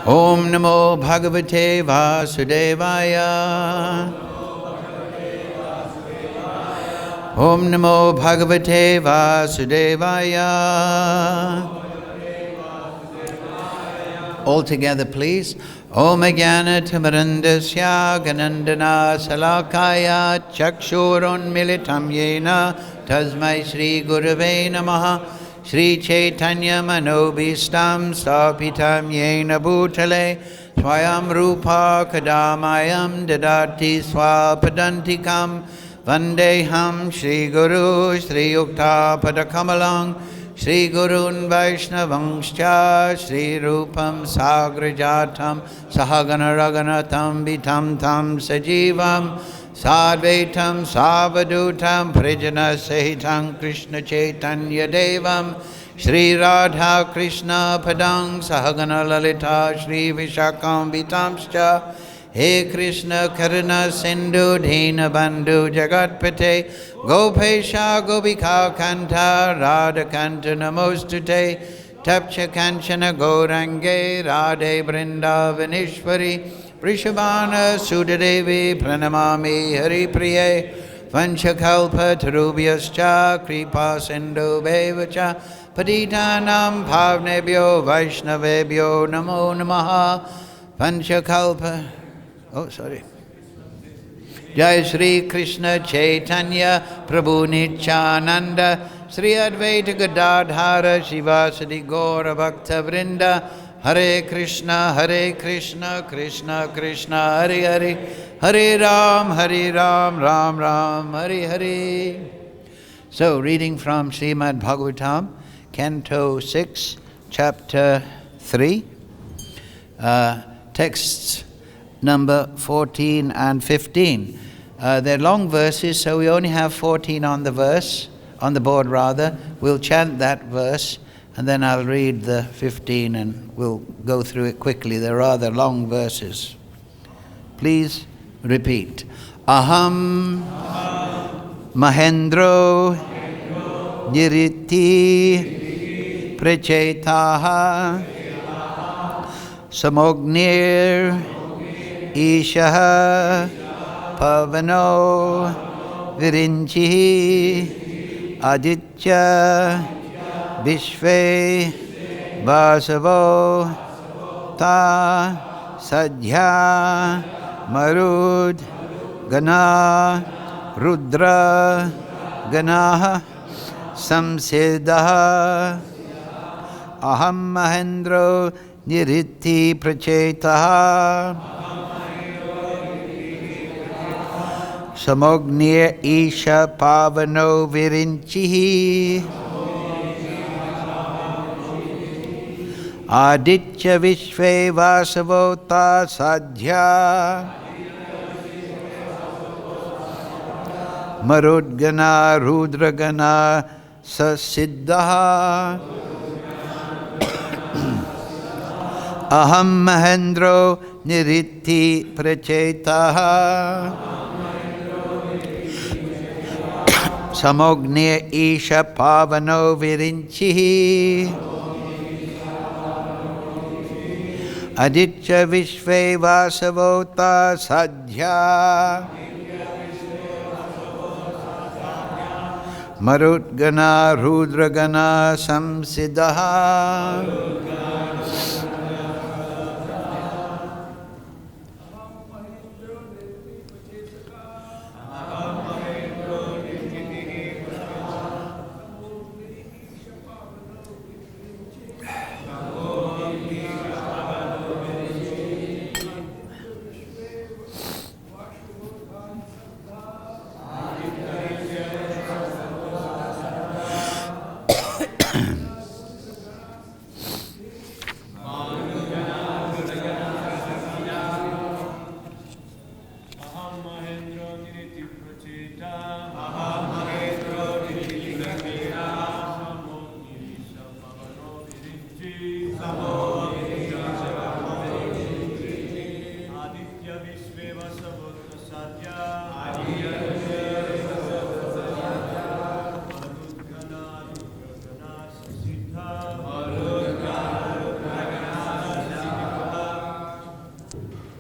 Om Namo Bhagavate Vasudevaya. Om Namo Bhagavate Vasudevaya. All together, please. Om Jnana Timirandasya Ganandana Salakaya Chakshurun Militam Yena Tasmai Shri Gurave Namaha Shri Chaitanya Manobhistam Stapitam Yena Bhutale Swayam Rupa Kadamayam Dadati Swapadantikam Vandeham Shri Guru Shri Yukta Padakamalang Shri Gurun Vaishnavangscha Shri Rupam Sagrajatam Sahagana Raganatam Vitam Tam Sajivam Sadvaitam Savadutam Prijana Sahitam Krishna Chaitanya Devam Shri Radha Krishna Padang Sahagana Lalita Shri Vishakam Vitamscha He Krishna Karuna Sindhu Dina Bandhu Jagatpate Gopesha Gopika Kanta Radha Kanta Namostute Tapcha Kanchana Gaurange Radhe Vrindavanishwari Vrishabhana Sudadevi Pranamami Hari Priye Vanchakalpa Tarubhyascha Kripa Sindhu Bevacha Patitanam Bhavnebhyo Vaishnavebhyo Namo Namaha Vanchakalpa Jai Shri Krishna Chaitanya Prabhu Nityananda Sri Advaita Gadadhara Shivasadi Gaura Bhakta Vrinda Hare Krishna Krishna Krishna Hare Hare Hare Ram Ram Ram Hare Hare. So reading from Srimad Bhagavatam, Canto 6, Chapter 3, texts number 14 and 15. They're long verses, so we only have 14 on the board rather. We'll chant that verse, and then I'll read the 15 and we'll go through it quickly. They're rather long verses. Please repeat. Aham Mahendro Niriti Prachetaha Samognir Ishaha Pavano Virinchihi Aditya Vishve Vasavo Ta Sadhya Marud Gana Rudra Ganaha Samsiddha Aham Mahendro Niriti Prachetaha Samognir Isha Pavano Virinchihi Aditya Vishve Vasavota Sadhya Marudgana Rudragana Sasiddha Aham Mahendro Niriti Prachetaha Samognir Isha Pavano Virinchihi Aditya Vishve Vasavota Sadhya Marudgana Rudragana Samsiddha.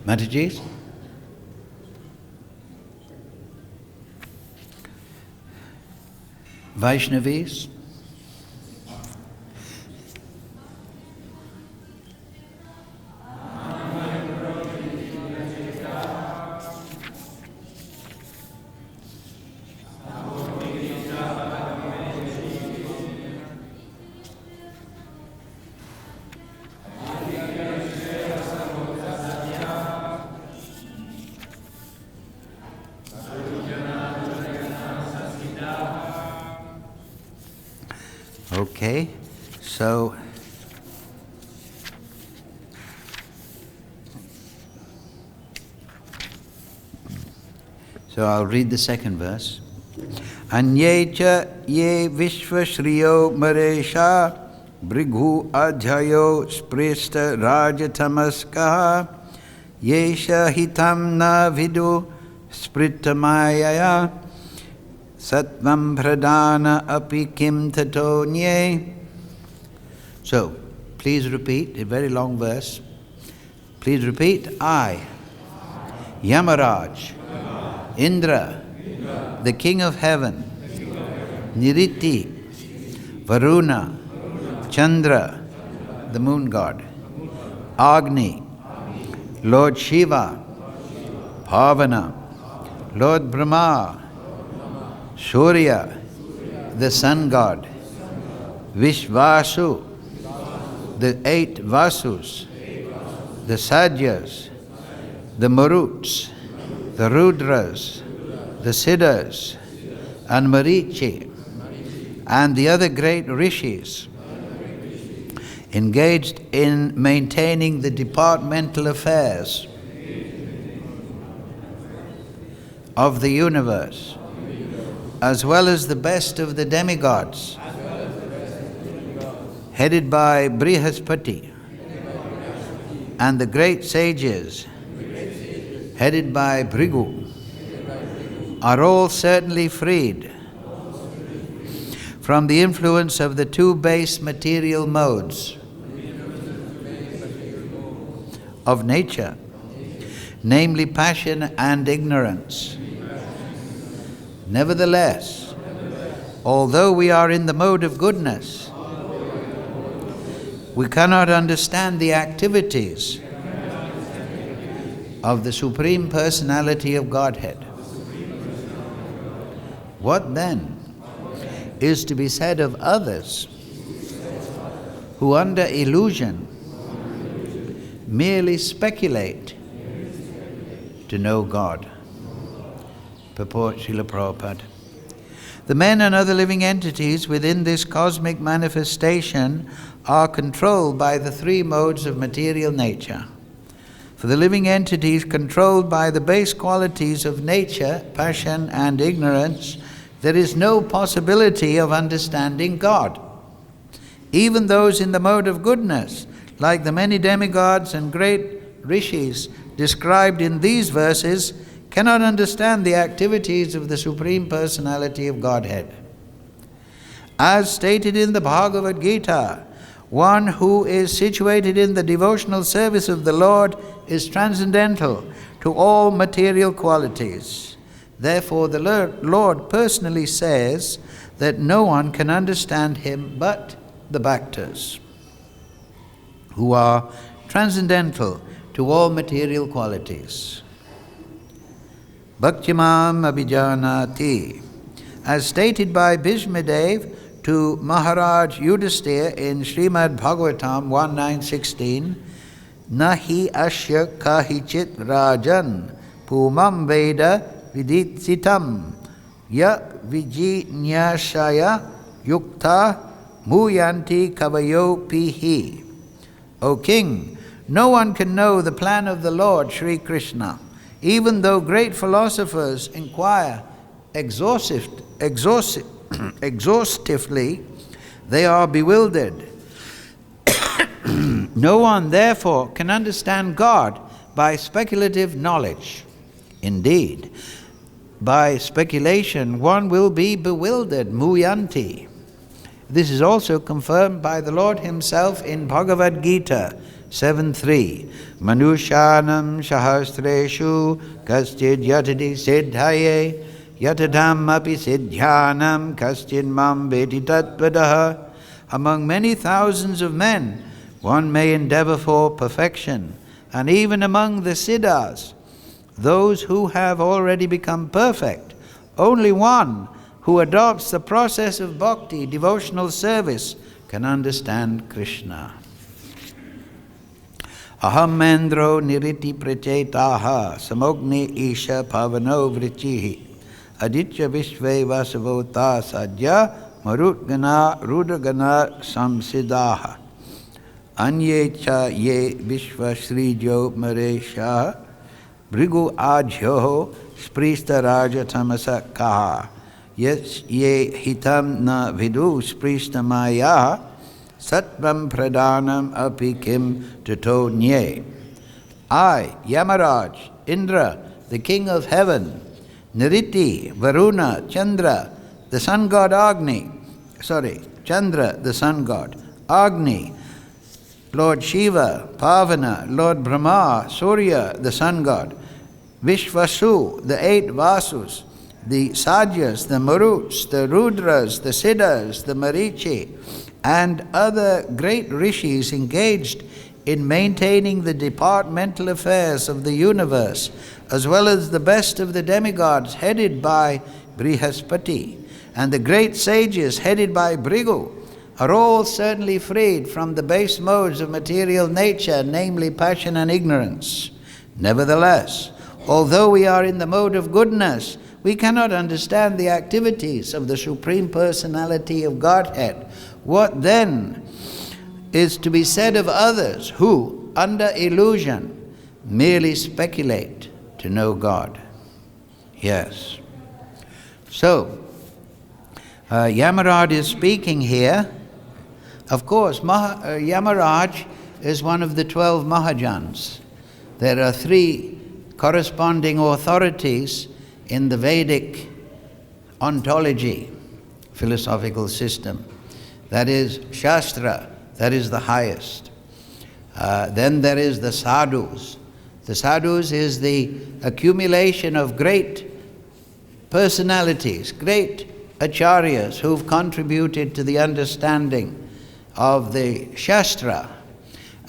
Mataji's? Vaishnavis? Okay, so I'll read the second verse. Anyecha ye vishvashriyo maresha brighu adhyayo sprista rajatamaskaha yesha hitam na vidu spritamaya Satvam pradana api kim tato nye. So, please repeat, a very long verse. Please repeat. I, Yamaraj, Indra, the king of heaven, Niriti, Varuna, Chandra, the moon god, Agni, Lord Shiva, Pavana, Lord Brahma, Surya, the sun god, Vishvasu, the 8 Vasus, the Sadyas, the Maruts, the Rudras, the Siddhas, and Marichi, and the other great rishis engaged in maintaining the departmental affairs of the universe, as well as the best of the demigods, headed by Brihaspati, and the great sages, headed by Bhrigu, are all certainly freed from the influence of the 2 base material modes of nature, namely passion and ignorance. Nevertheless, although we are in the mode of goodness, we cannot understand the activities of the Supreme Personality of Godhead. What then is to be said of others who under illusion merely speculate to know God? Purport Srila Prabhupada. The men and other living entities within this cosmic manifestation are controlled by the 3 modes of material nature. For the living entities controlled by the base qualities of nature, passion and ignorance, there is no possibility of understanding God. Even those in the mode of goodness, like the many demigods and great rishis described in these verses, cannot understand the activities of the Supreme Personality of Godhead. As stated in the Bhagavad Gita, one who is situated in the devotional service of the Lord is transcendental to all material qualities. Therefore, the Lord personally says that no one can understand him but the Bhaktas, who are transcendental to all material qualities. Bhaktimam abhijanati. As stated by Bhishmadev to Maharaj Yudhisthira in Srimad Bhagavatam 1.9.16, Nahi asya kahichit rajan pumam veda viditsitam ya vijñāsaya yukta muyanti kavayo pihi. O king, no one can know the plan of the Lord Sri Krishna. Even though great philosophers inquire exhaustively, they are bewildered. No one, therefore, can understand God by speculative knowledge. Indeed, by speculation one will be bewildered, muyanti. This is also confirmed by the Lord himself in Bhagavad Gita 7.3. Manushanam sahasreshu kaschid yatadi siddhaye yatadam api siddhyanam kaschid mam vedi tatvadaha. Among many thousands of men, one may endeavor for perfection, and even among the siddhas, those who have already become perfect, only one who adopts the process of bhakti, devotional service, can understand Krishna. Aham mandro niriti prachetaha samogni isha pavano vrichihi aditya vishve vasavota sadya marutgana rudagana samsidaha anye cha ye vishva srijo maresha brigu ajyo sprista raja tamasa kaha yes ye hitam na vidu sprista maya Satvam pradhanam api kim tato nye. I, Yamaraj, Indra, the king of heaven, Niriti, Varuna, Chandra, the sun god Chandra, the sun god, Agni, Lord Shiva, Pavana, Lord Brahma, Surya, the sun god, Vishvasu, the 8 Vasus, the Sadyas, the Maruts, the Rudras, the Siddhas, the Marichi, and other great rishis engaged in maintaining the departmental affairs of the universe, as well as the best of the demigods headed by Brihaspati, and the great sages headed by Bhrigu, are all certainly freed from the base modes of material nature, namely passion and ignorance. Nevertheless, although we are in the mode of goodness, we cannot understand the activities of the Supreme Personality of Godhead. What then is to be said of others who, under illusion, merely speculate to know God? Yes. So, Yamaraj is speaking here. Of course, Yamaraj is one of the 12 Mahajans. There are 3 corresponding authorities in the Vedic ontology, philosophical system. That is Shastra, that is the highest. Then there is the sadhus. The sadhus is the accumulation of great personalities, great acharyas who've contributed to the understanding of the Shastra.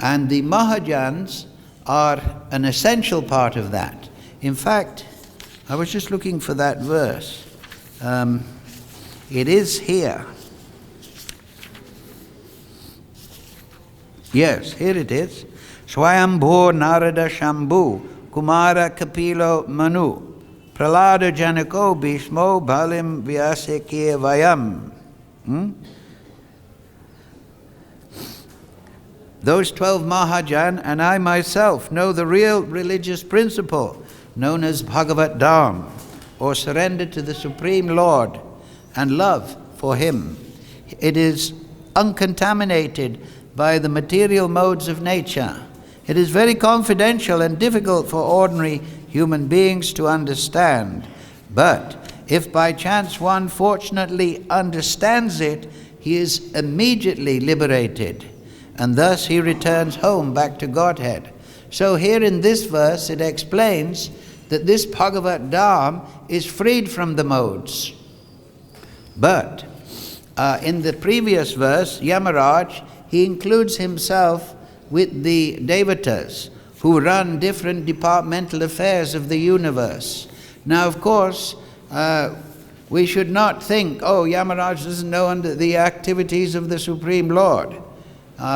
And the Mahajans are an essential part of that. In fact, I was just looking for that verse. It is here. Yes, here it is. Swayambho Narada Shambhu Kumara Kapilo Manu Pralada Janako Bhishmo Bhalim Vyasekya Vayam. Those 12 Mahajan and I myself know the real religious principle known as Bhagavat Dham, or surrender to the Supreme Lord and love for Him. It is uncontaminated by the material modes of nature. It is very confidential and difficult for ordinary human beings to understand. But if by chance one fortunately understands it, he is immediately liberated, and thus he returns home back to Godhead. So here in this verse it explains that this Bhagavat Dham is freed from the modes. But in the previous verse, Yamaraj, he includes himself with the devatas who run different departmental affairs of the universe. Now, of course, we should not think, oh, Yamaraj doesn't know under the activities of the Supreme Lord.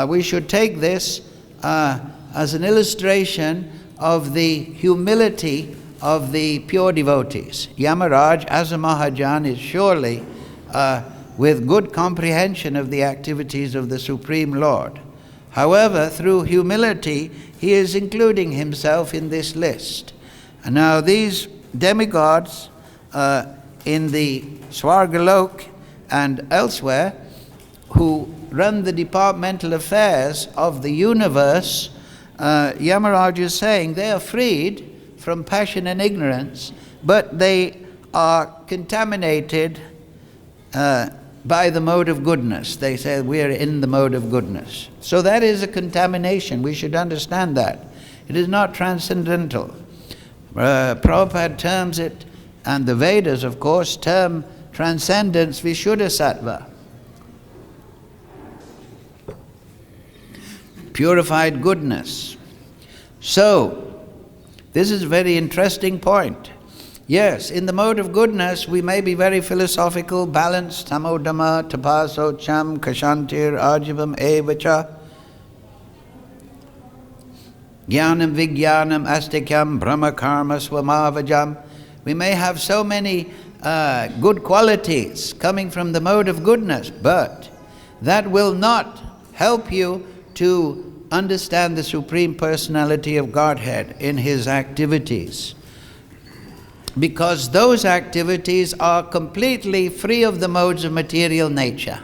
We should take this as an illustration of the humility of the pure devotees. Yamaraj, as a Mahajan, is surely with good comprehension of the activities of the Supreme Lord. However, through humility, he is including himself in this list. And now these demigods in the Swargalok and elsewhere, who run the departmental affairs of the universe, Yamaraj is saying they are freed from passion and ignorance, but they are contaminated by the mode of goodness. They say we are in the mode of goodness. So that is a contamination. We should understand that. It is not transcendental. Prabhupada terms it, and the Vedas, of course, term transcendence Vishuddhasattva. Purified goodness. So, this is a very interesting point. Yes, in the mode of goodness, we may be very philosophical, balanced, tamodama, tapasocham, kashantir, arjivam, evacha, jnanam, vijnanam, astikyam, brahmakarma, swamavajam. We may have so many good qualities coming from the mode of goodness, but that will not help you to understand the Supreme Personality of Godhead in His activities. Because those activities are completely free of the modes of material nature.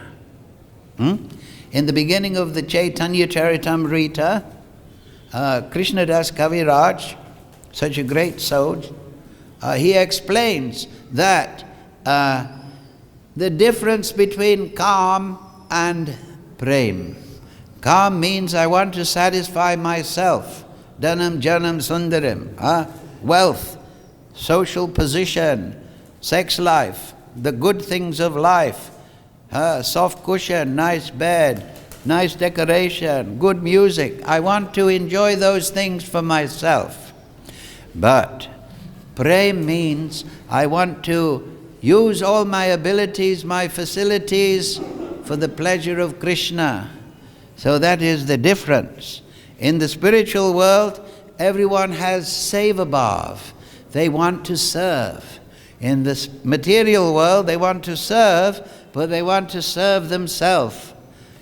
In the beginning of the Chaitanya Charitamrita, Krishnadas Kaviraj, such a great soul, he explains that the difference between Kam and Prem. Kam means I want to satisfy myself. Dhanam, janam, sundaram. Wealth, social position, sex life, the good things of life. Soft cushion, nice bed, nice decoration, good music. I want to enjoy those things for myself. But Prem means I want to use all my abilities, my facilities for the pleasure of Krishna. So that is the difference. In the spiritual world, everyone has seva bhav. They want to serve. In the material world, they want to serve, but they want to serve themselves.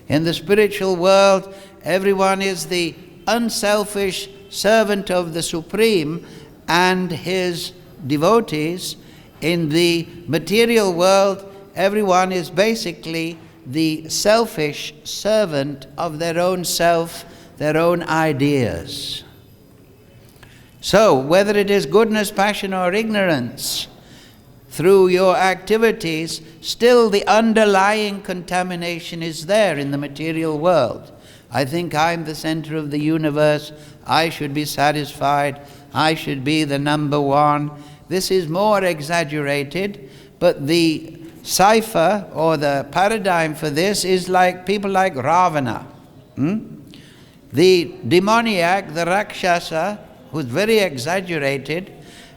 In the spiritual world, everyone is the unselfish servant of the Supreme and His devotees. In the material world, everyone is basically the selfish servant of their own self, their own ideas. So, whether it is goodness, passion, or ignorance, through your activities, still the underlying contamination is there in the material world. I think I'm the center of the universe, I should be satisfied, I should be the number one. This is more exaggerated, but the cipher or the paradigm for this is like people like Ravana. The demoniac, the Rakshasa, who's very exaggerated,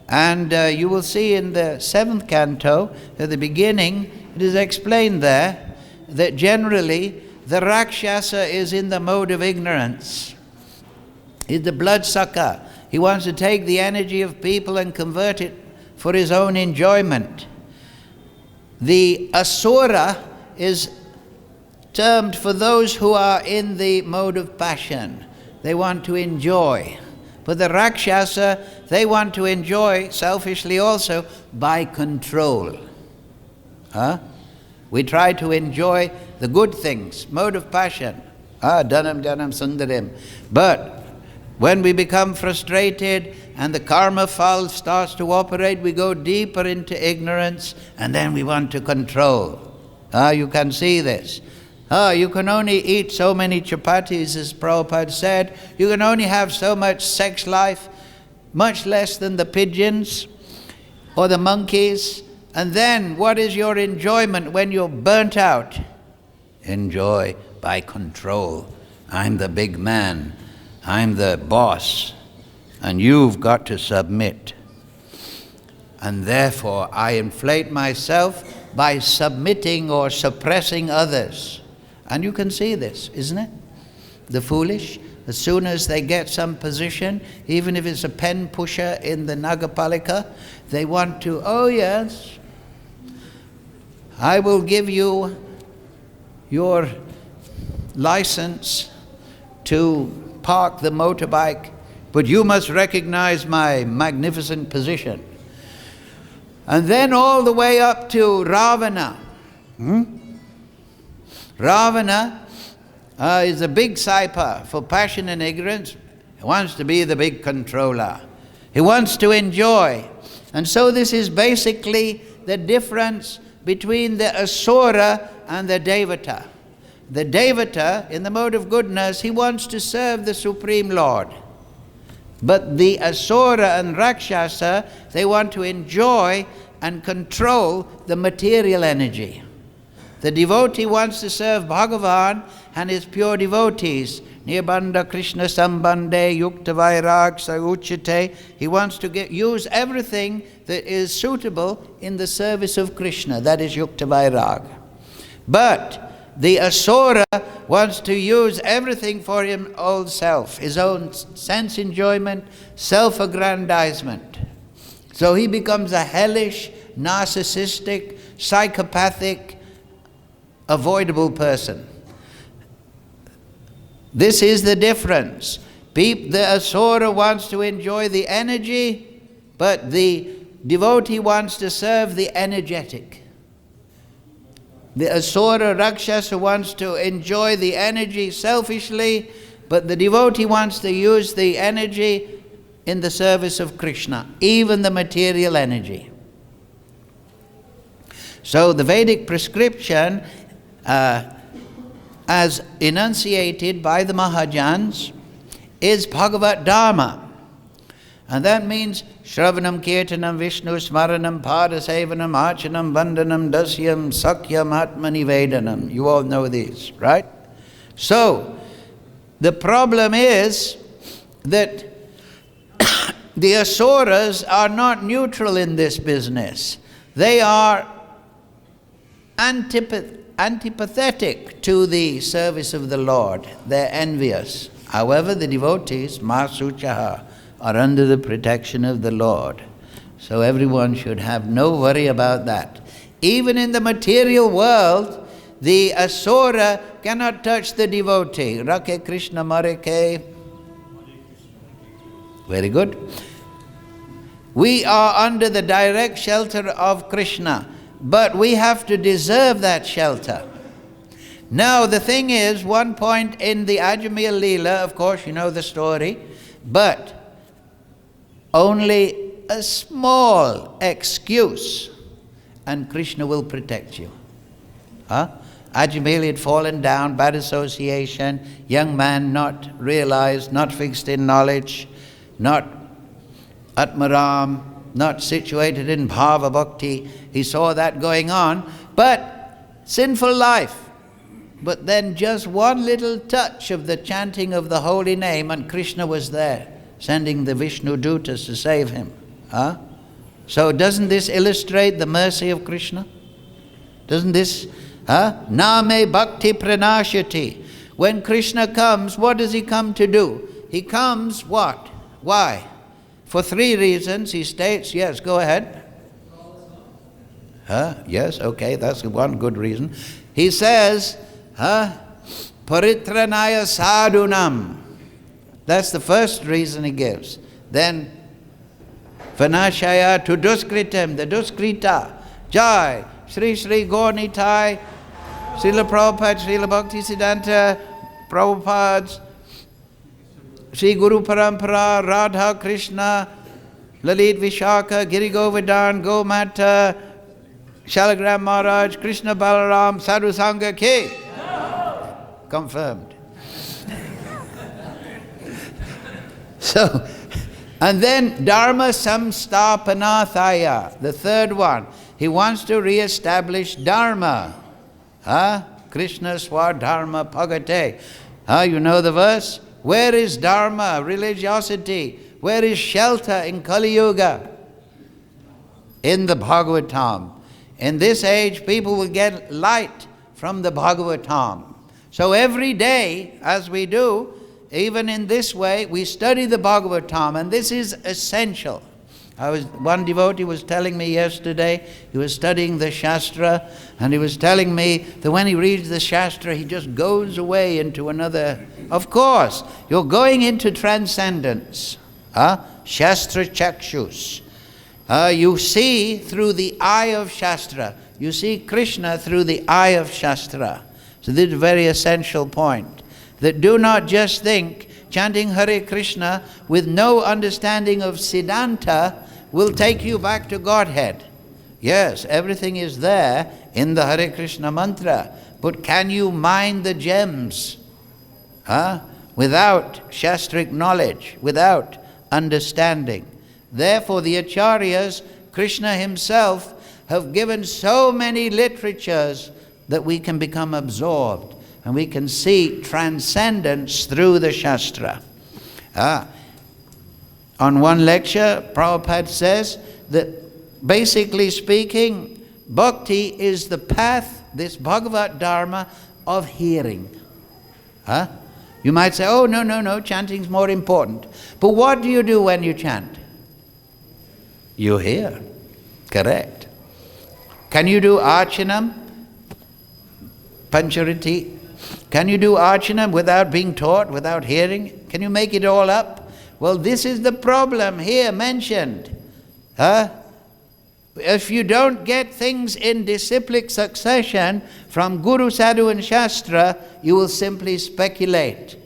and you will see in the 7th canto, at the beginning, it is explained there that generally the Rakshasa is in the mode of ignorance. He's the bloodsucker. He wants to take the energy of people and convert it for his own enjoyment. The Asura is termed for those who are in the mode of passion. They want to enjoy. But the Rakshasa, they want to enjoy selfishly also by control. We try to enjoy the good things, mode of passion. Dhanam, janam, sundaram. But when we become frustrated and the karma file starts to operate, we go deeper into ignorance and then we want to control. You can see this. You can only eat so many chapatis, as Prabhupada said. You can only have so much sex life, much less than the pigeons or the monkeys. And then what is your enjoyment when you're burnt out? Enjoy by control. I'm the big man. I'm the boss. And you've got to submit. And therefore I inflate myself by submitting or suppressing others. And you can see this, isn't it? The foolish, as soon as they get some position, even if it's a pen pusher in the Nagapalika, they want to, oh yes, I will give you your license to park the motorbike, but you must recognize my magnificent position. And then all the way up to Ravana. Ravana is a big saipa for passion and ignorance. He wants to be the big controller. He wants to enjoy. And so this is basically the difference between the Asura and the Devata. The Devata, in the mode of goodness, he wants to serve the Supreme Lord. But the Asura and Rakshasa, they want to enjoy and control the material energy. The devotee wants to serve Bhagavan and his pure devotees. Nirbandha Krishna Sambandhe Yukta Vairag Sauchate. He wants to use everything that is suitable in the service of Krishna. That is Yukta Vairag. But the Asura wants to use everything for his own self, his own sense enjoyment, self-aggrandizement. So he becomes a hellish, narcissistic, psychopathic, avoidable person. This is the difference. The Asura wants to enjoy the energy, but the devotee wants to serve the energetic. The Asura Rakshasa wants to enjoy the energy selfishly, but the devotee wants to use the energy in the service of Krishna, even the material energy. So the Vedic prescription, as enunciated by the Mahajans, is Bhagavat Dharma. And that means Shravanam, Kirtanam, Vishnu, Smaranam, Padasevanam, Archanam, Vandanam, Dasyam, Sakyam, Atmanivedanam. You all know these, right? So, the problem is that the Asuras are not neutral in this business. They are antipathetic to the service of the Lord. They're envious. However, the devotees, Masuchaha, are under the protection of the Lord. So everyone should have no worry about that. Even in the material world, the Asura cannot touch the devotee. Rake Krishna Marike. Very good. We are under the direct shelter of Krishna, but we have to deserve that shelter. Now the thing is, one point in the Ajamil Leela, of course you know the story, but only a small excuse and Krishna will protect you. Ajamil had fallen down, bad association, young man not realized, not fixed in knowledge, not Atmaram, not situated in Bhava Bhakti. He saw that going on, but sinful life. But then just one little touch of the chanting of the holy name and Krishna was there, sending the Vishnu Dutas to save him. So doesn't this illustrate the mercy of Krishna? Doesn't this? Name bhakti pranashati. When Krishna comes, what does he come to do? He comes what? Why? For three reasons, he states. Yes, go ahead. Yes, okay, that's one good reason. He says, paritranaya sadhunam. That's the first reason he gives. Then, vanashaya to duskritam, the duskrita. Jai, Sri Sri Gaurnitai, Srila Prabhupada, Srila Bhakti Siddhanta, Prabhupada, Sri Guru Parampara, Radha Krishna, Lalit Vishaka, Giri Govardhan, Gomata, Shalagram Maharaj, Krishna Balaram, Sadhu Sangha Ki. Confirmed. So, and then Dharma Samstapanathaya, the third one. He wants to re-establish Dharma. Krishna Swadharma Pagate. You know the verse? Where is Dharma, religiosity? Where is shelter in Kali Yuga? In the Bhagavatam. In this age, people will get light from the Bhagavatam. So every day, as we do, even in this way, we study the Bhagavatam, and this is essential. One devotee was telling me yesterday, he was studying the Shastra, and he was telling me that when he reads the Shastra, he just goes away into another. Of course, you're going into transcendence. Shastra Chakshus. You see through the eye of Shastra. You see Krishna through the eye of Shastra. So this is a very essential point. That do not just think chanting Hare Krishna with no understanding of Siddhanta will take you back to Godhead. Yes, everything is there in the Hare Krishna mantra. But can you mine the gems? Without shastric knowledge, without understanding. Therefore the Acharyas, Krishna himself, have given so many literatures that we can become absorbed and we can see transcendence through the Shastra. On one lecture, Prabhupada says that basically speaking, bhakti is the path, this Bhagavad Dharma, of hearing. You might say, oh, no, chanting's more important. But what do you do when you chant? You hear. Correct. Can you do archanam? Panchariti? Can you do archanam without being taught, without hearing? Can you make it all up? Well, this is the problem here mentioned. If you don't get things in disciplic succession from Guru, Sadhu and Shastra, you will simply speculate.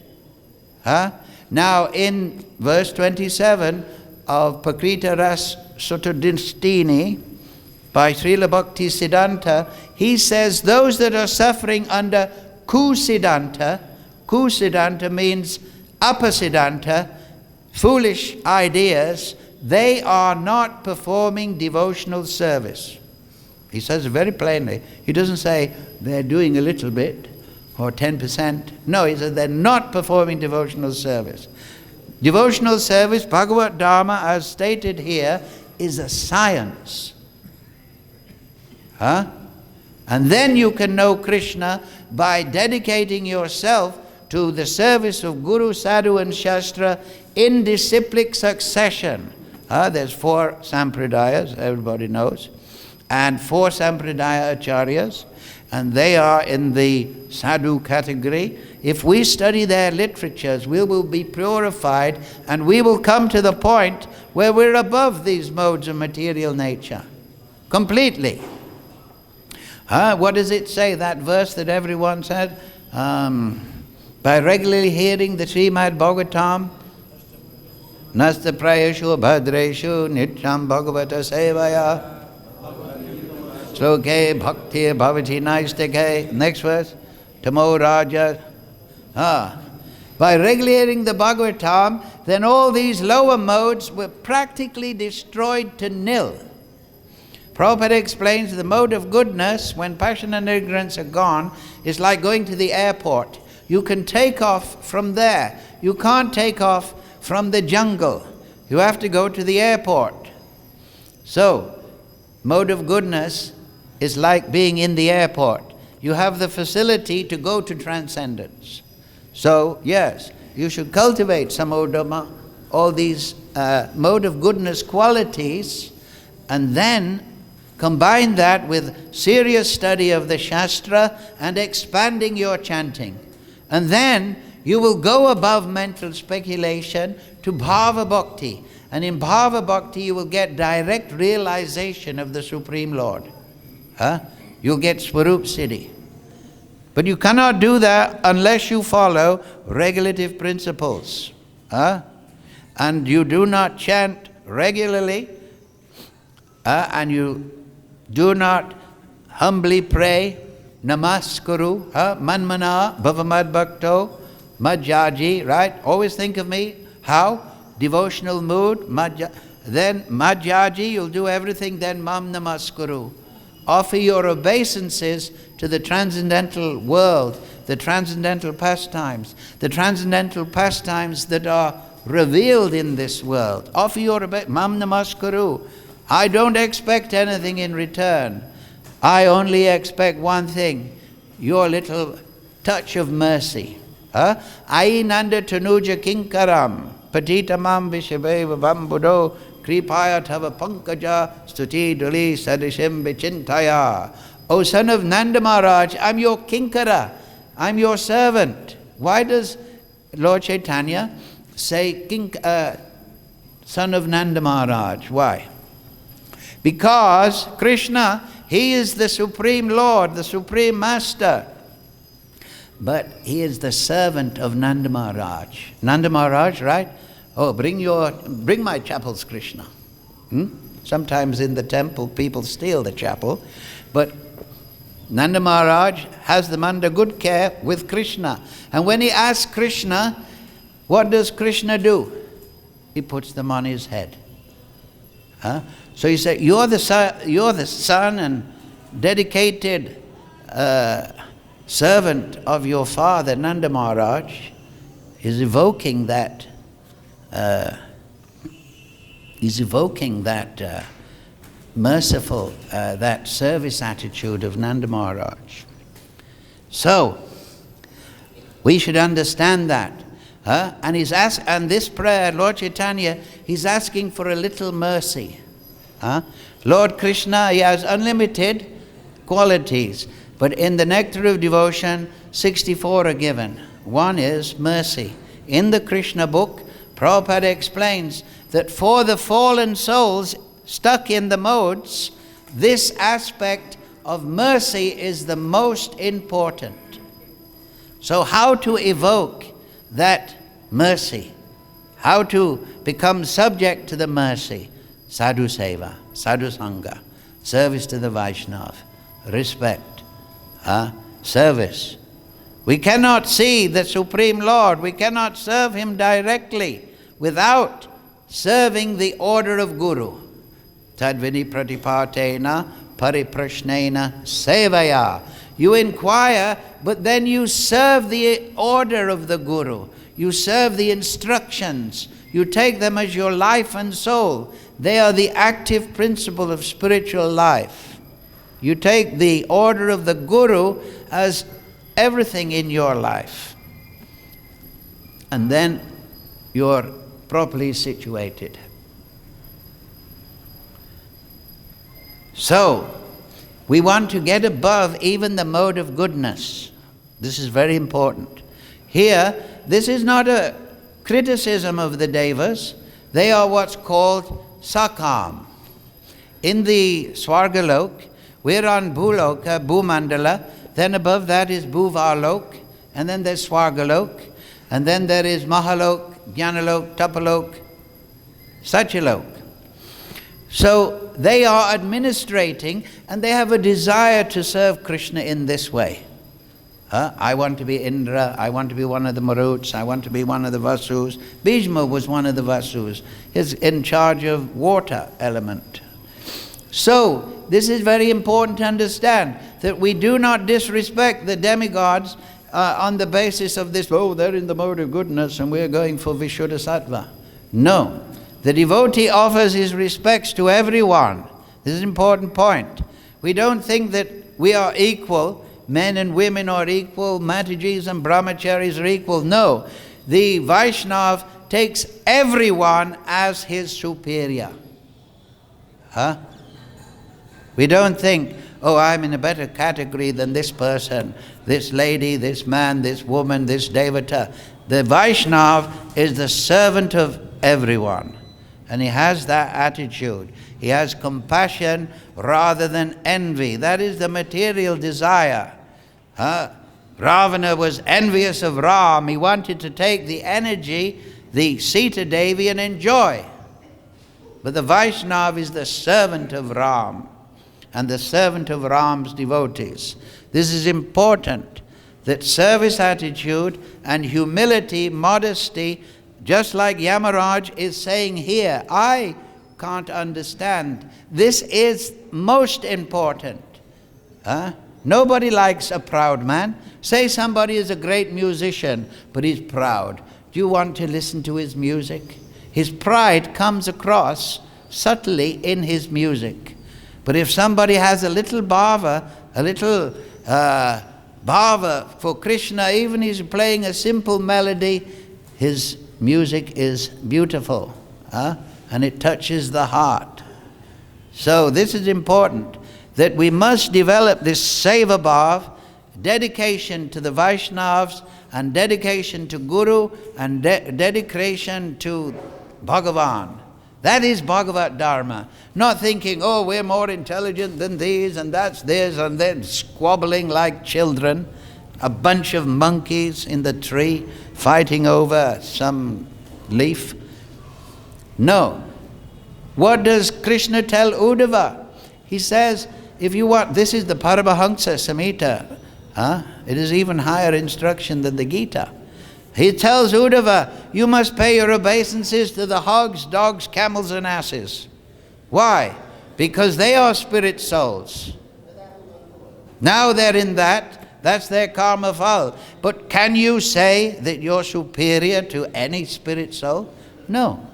Now in verse 27 of Prakrita Ras Sutadistini by Srila Bhakti Siddhanta, he says those that are suffering under Kusiddhanta means upper Siddhanta, foolish ideas, they are not performing devotional service. He says very plainly. He doesn't say they're doing a little bit or 10%. No, he says they're not performing devotional service. Devotional service, Bhagavad Dharma, as stated here, is a science. And then you can know Krishna by dedicating yourself to the service of Guru, Sadhu and Shastra in disciplic succession. There's 4 sampradayas, everybody knows, and 4 sampradaya acharyas, and they are in the sadhu category. If we study their literatures, we will be purified and we will come to the point where we're above these modes of material nature. Completely. What does it say, that verse that everyone said? By regularly hearing the Srimad Bhagavatam, Nasta prayashu bhadreshu nityam bhagavata sevaya sloke bhakti bhavati naistake. Next verse. Tamo raja. By regulating the Bhagavatam, then all these lower modes were practically destroyed to nil. Prabhupada explains the mode of goodness, when passion and ignorance are gone, is like going to the airport. You can take off from there. You can't take off from the jungle. You have to go to the airport. So, mode of goodness is like being in the airport. You have the facility to go to transcendence. So, yes, you should cultivate samodama, all these mode of goodness qualities, and then combine that with serious study of the Shastra and expanding your chanting. And then you will go above mental speculation to Bhava Bhakti. And in Bhava Bhakti you will get direct realization of the Supreme Lord. You'll get Swarup Siddhi. But you cannot do that unless you follow regulative principles. And you do not chant regularly, and you do not humbly pray, Namaskuru, Manmana, Bhavamad Bhakto, Madhyaji, right? Always think of me. How? Devotional mood, then Madhyaji, you'll do everything, then Mam Namaskuru. Offer your obeisances to the transcendental world, the transcendental pastimes that are revealed in this world. Offer your Mam Namaskuru. I don't expect anything in return. I only expect one thing, your little touch of mercy. Ai nanda tanuja kinkaram, patitamam vishabeva vambudo, kripaya tava pankaja, stuti duli sadishim vichintaya. O son of Nanda Maharaj, I'm your kinkara, I'm your servant. Why does Lord Chaitanya say son of Nanda Maharaj? Why? Because Krishna, he is the Supreme Lord, the Supreme Master. But he is the servant of Nanda Maharaj. Nanda Maharaj, right? Oh, bring my chapels, Krishna. Sometimes in the temple people steal the chapel, but Nanda Maharaj has them under good care with Krishna. And when he asks Krishna, what does Krishna do? He puts them on his head. So he said, you're the son and dedicated servant of your father, Nanda Maharaj. Is evoking that merciful, that service attitude of Nanda Maharaj. So we should understand that. And and this prayer, Lord Chaitanya, he's asking for a little mercy. Lord Krishna, he has unlimited qualities, but in the Nectar of Devotion, 64 are given. One is mercy. In the Krishna book, Prabhupada explains that for the fallen souls stuck in the modes, this aspect of mercy is the most important. So how to evoke that mercy? How to become subject to the mercy? Sadhu Seva, Sadhu Sangha, service to the Vaishnava, respect, service. We cannot see the Supreme Lord, we cannot serve Him directly without serving the order of Guru. Tadvini pratipatena pariprashnena sevaya. You inquire, but then you serve the order of the Guru. You serve the instructions. You take them as your life and soul. They are the active principle of spiritual life. You take the order of the Guru as everything in your life. And then you're properly situated. So, we want to get above even the mode of goodness. This is very important. Here, this is not a criticism of the Devas. They are what's called Sakam. In the Swargalok, we're on Bhuloka, Bhumandala. Then above that is Bhuvalok. And then there's Swargalok. And then there is Mahalok, Jnanalok, Tapalok, Satyalok. So they are administrating and they have a desire to serve Krishna in this way. I want to be Indra, I want to be one of the Maruts, I want to be one of the Vasus. Bhishma was one of the Vasus. He's in charge of water element. So this is very important to understand, that we do not disrespect the demigods on the basis of this, they're in the mode of goodness and we're going for Vishuddha Sattva. No. The devotee offers his respects to everyone. This is an important point. We don't think that we are equal, men and women are equal, Matajis and Brahmacharis are equal. No. The Vaishnava takes everyone as his superior. We don't think, I'm in a better category than this person, this lady, this man, this woman, this devata. The Vaishnava is the servant of everyone. And he has that attitude. He has compassion rather than envy. That is the material desire. Ravana was envious of Ram. He wanted to take the energy, the Sita Devi, and enjoy. But the Vaishnava is the servant of Ram and the servant of Ram's devotees. This is important, that service attitude and humility, modesty, just like Yamaraj is saying here, I can't understand. This is most important. Nobody likes a proud man. Say somebody is a great musician, but he's proud. Do you want to listen to his music? His pride comes across subtly in his music. But if somebody has a little bhava, for Krishna, even he's playing a simple melody, his music is beautiful, and it touches the heart. So this is important, that we must develop this seva bhav, dedication to the Vaishnavas, and dedication to Guru, and dedication to Bhagavan. That is Bhagavat Dharma. Not thinking, we're more intelligent than these, and that's this, and then squabbling like children, a bunch of monkeys in the tree fighting over some leaf. No. What does Krishna tell Uddhava? He says, if you want, this is the Paramahamsa Samhita. It is even higher instruction than the Gita. He tells Uddhava, you must pay your obeisances to the hogs, dogs, camels and asses. Why? Because they are spirit souls. Now they're in that's their karma fall. But can you say that you're superior to any spirit soul? No.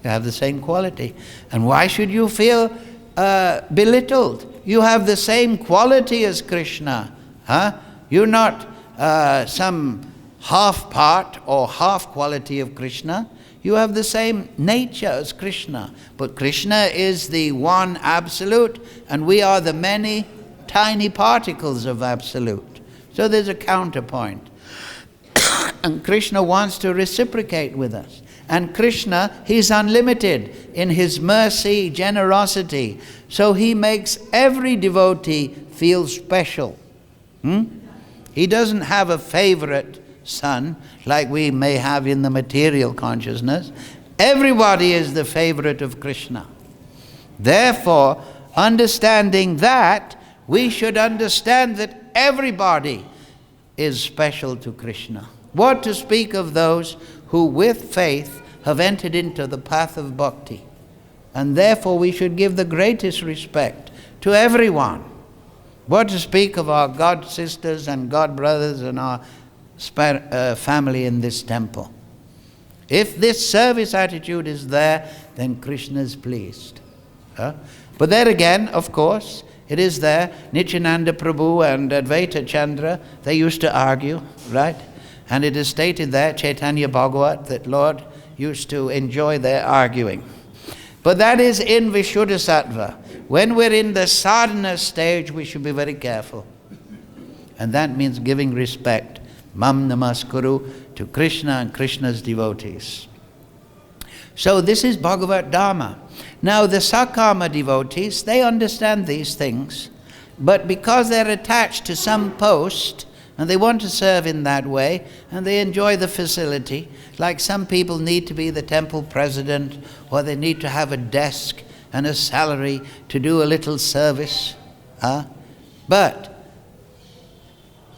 You have the same quality. And why should you feel belittled? You have the same quality as Krishna. You're not some half part or half quality of Krishna. You have the same nature as Krishna. But Krishna is the one absolute, and we are the many tiny particles of absolute. So there's a counterpoint. And Krishna wants to reciprocate with us. And Krishna, he's unlimited in his mercy, generosity. So he makes every devotee feel special. He doesn't have a favorite son like we may have in the material consciousness. Everybody is the favorite of Krishna. Therefore, understanding that, we should understand that everybody is special to Krishna. What to speak of those who with faith have entered into the path of bhakti. And therefore we should give the greatest respect to everyone. What to speak of our God sisters and God brothers and our family in this temple. If this service attitude is there, then Krishna is pleased. But there again, of course, it is there. Nityananda Prabhu and Advaita Chandra, they used to argue, right? And it is stated there, Chaitanya Bhagavat, that Lord used to enjoy their arguing. But that is in Vishuddhasattva. When we're in the sadhana stage, we should be very careful. And that means giving respect. Mam namaskuru to Krishna and Krishna's devotees. So this is Bhagavad Dharma. Now the Sakama devotees, they understand these things, but because they're attached to some post, and they want to serve in that way, and they enjoy the facility, like some people need to be the temple president, or they need to have a desk and a salary to do a little service. But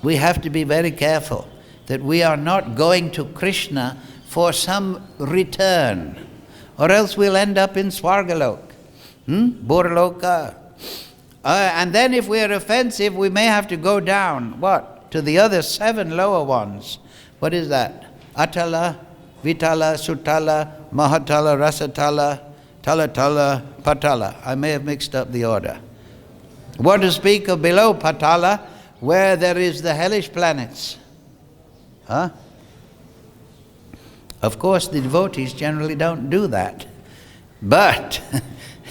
we have to be very careful that we are not going to Krishna for some return, or else we'll end up in Swargalok, Burloka. And then if we're offensive, we may have to go down, what? To the other 7 lower ones. What is that? Atala, Vitala, Sutala, Mahatala, Rasatala, Talatala, Patala. I may have mixed up the order. What to speak of below Patala, where there is the hellish planets? Of course, the devotees generally don't do that. But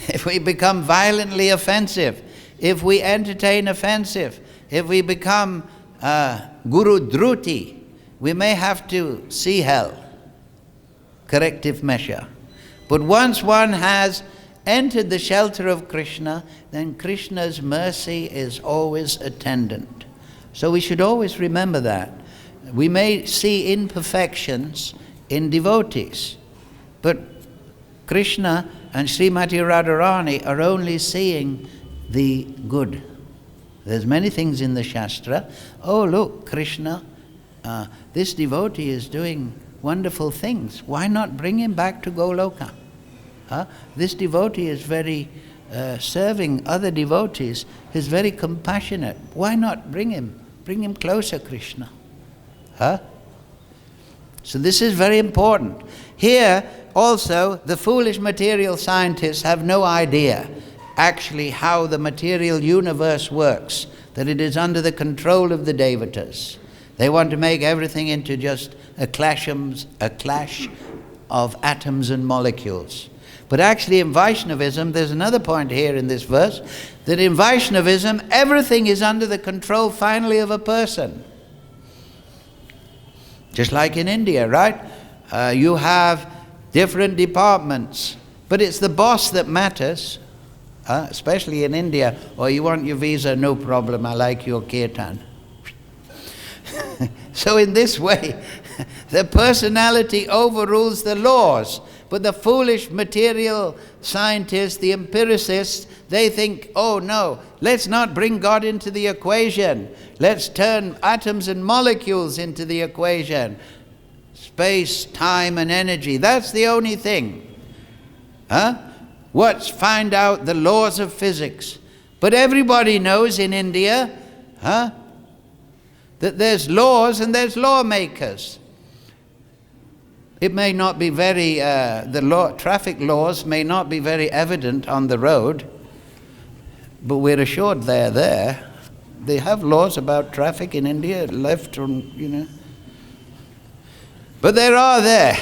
if we become violently offensive, if we entertain offensive, if we become Guru Druti, we may have to see hell. Corrective measure. But once one has entered the shelter of Krishna, then Krishna's mercy is always attendant. So we should always remember that. We may see imperfections in devotees, but Krishna and Srimati Radharani are only seeing the good. There's many things in the Shastra. Oh, look, Krishna, this devotee is doing wonderful things. Why not bring him back to Goloka? This devotee is very serving other devotees. He's very compassionate. Why not bring him closer, Krishna? So this is very important. Here also, the foolish material scientists have no idea actually how the material universe works, that it is under the control of the devatas. They want to make everything into just a clash of atoms and molecules. But actually in Vaishnavism, there's another point here in this verse, that in Vaishnavism, everything is under the control finally of a person. Just like in India, right? You have different departments, but it's the boss that matters, especially in India. Or you want your visa, no problem, I like your kirtan. So in this way, the personality overrules the laws. But the foolish material scientists, the empiricists, they think, oh no, let's not bring God into the equation. Let's turn atoms and molecules into the equation. Space, time, and energy. That's the only thing. Find out the laws of physics. But everybody knows in India, that there's laws and there's lawmakers. It may not be very, traffic laws may not be very evident on the road, but we're assured they're there. They have laws about traffic in India, left and, But there are there.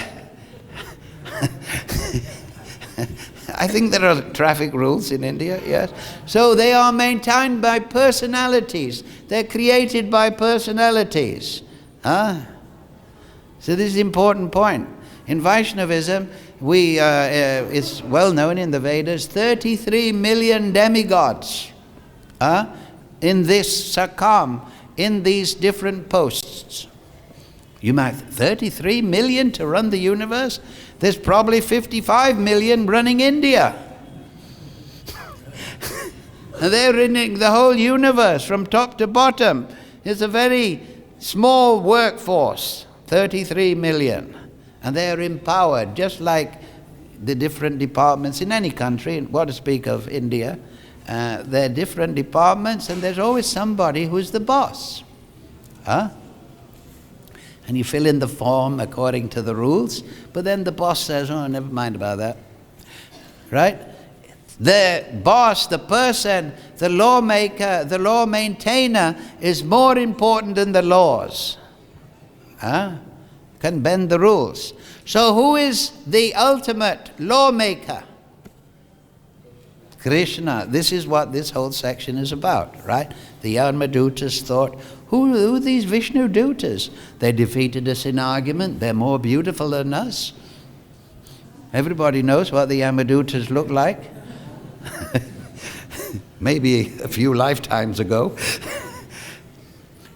I think there are traffic rules in India, yes. So they are maintained by personalities. They're created by personalities. So this is an important point. In Vaishnavism, it's well known in the Vedas, 33 million demigods in this sakam, in these different posts. You might 33 million to run the universe? There's probably 55 million running India. And they're running the whole universe from top to bottom. It's a very small workforce, 33 million. And they're empowered, just like the different departments in any country, what to speak of India. There are different departments, and there's always somebody who's the boss. And you fill in the form according to the rules, but then the boss says, oh, never mind about that. Right? The boss, the person, the lawmaker, the law maintainer is more important than the laws. Can bend the rules. So who is the ultimate lawmaker? Krishna. This is what this whole section is about, right? The Yamadutas thought, who are these Vishnu Dutas? They defeated us in argument. They're more beautiful than us. Everybody knows what the Yamadutas look like. Maybe a few lifetimes ago.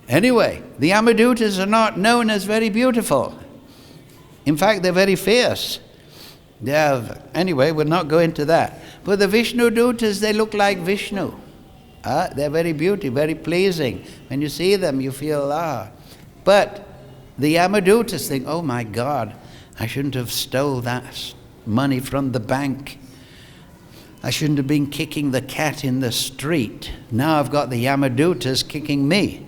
Anyway, the Yamadutas are not known as very beautiful. In fact, they're very fierce. Anyway, we'll not go into that. But the Vishnu Dutas, they look like Vishnu. They're very beautiful, very pleasing. When you see them, you feel, But the Yamadutas think, oh my God, I shouldn't have stole that money from the bank. I shouldn't have been kicking the cat in the street. Now I've got the Yamadutas kicking me.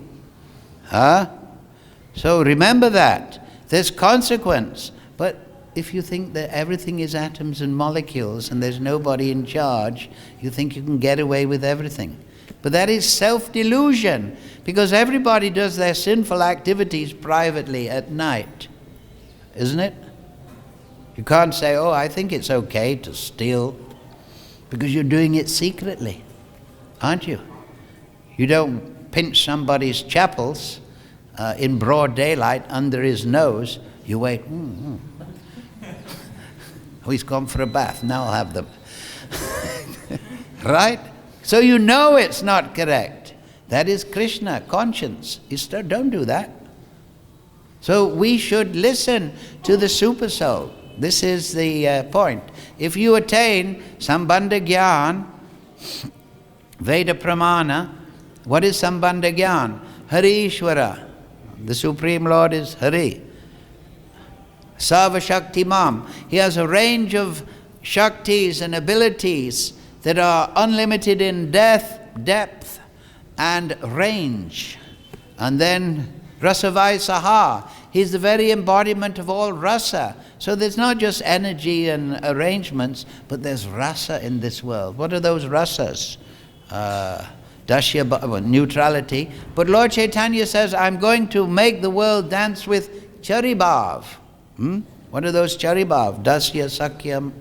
So remember that. There's consequence. But if you think that everything is atoms and molecules and there's nobody in charge, you think you can get away with everything. But that is self-delusion, because everybody does their sinful activities privately at night, isn't it? You can't say, oh, I think it's okay to steal, because you're doing it secretly, aren't you? You don't pinch somebody's chapels in broad daylight under his nose. You wait, Oh, he's gone for a bath, now I'll have them. Right? So you know it's not correct. That is Krishna, conscience. Don't do that. So we should listen to the super soul. This is the point. If you attain Sambandha Gyan, Veda Pramana, what is Sambandha Gyan? Hari Ishvara. The Supreme Lord is Hari. Sarva Shakti Mam. He has a range of Shaktis and abilities that are unlimited in depth and range. And then Rasavai Saha. He's the very embodiment of all rasa. So there's not just energy and arrangements, but there's rasa in this world. What are those rasas? Neutrality. But Lord Chaitanya says, I'm going to make the world dance with charibhav. What are those charibhav? Dasya, Sakyam,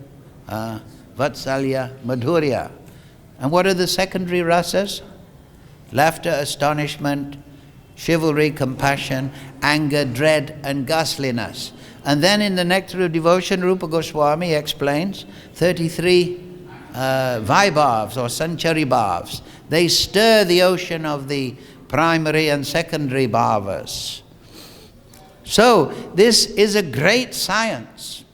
Vatsalya, Madhurya. And what are the secondary rasas? Laughter, astonishment, chivalry, compassion, anger, dread, and ghastliness. And then in the Nectar of Devotion, Rupa Goswami explains 33 vaibhavs or sancharibhavs. They stir the ocean of the primary and secondary bhavas. So this is a great science.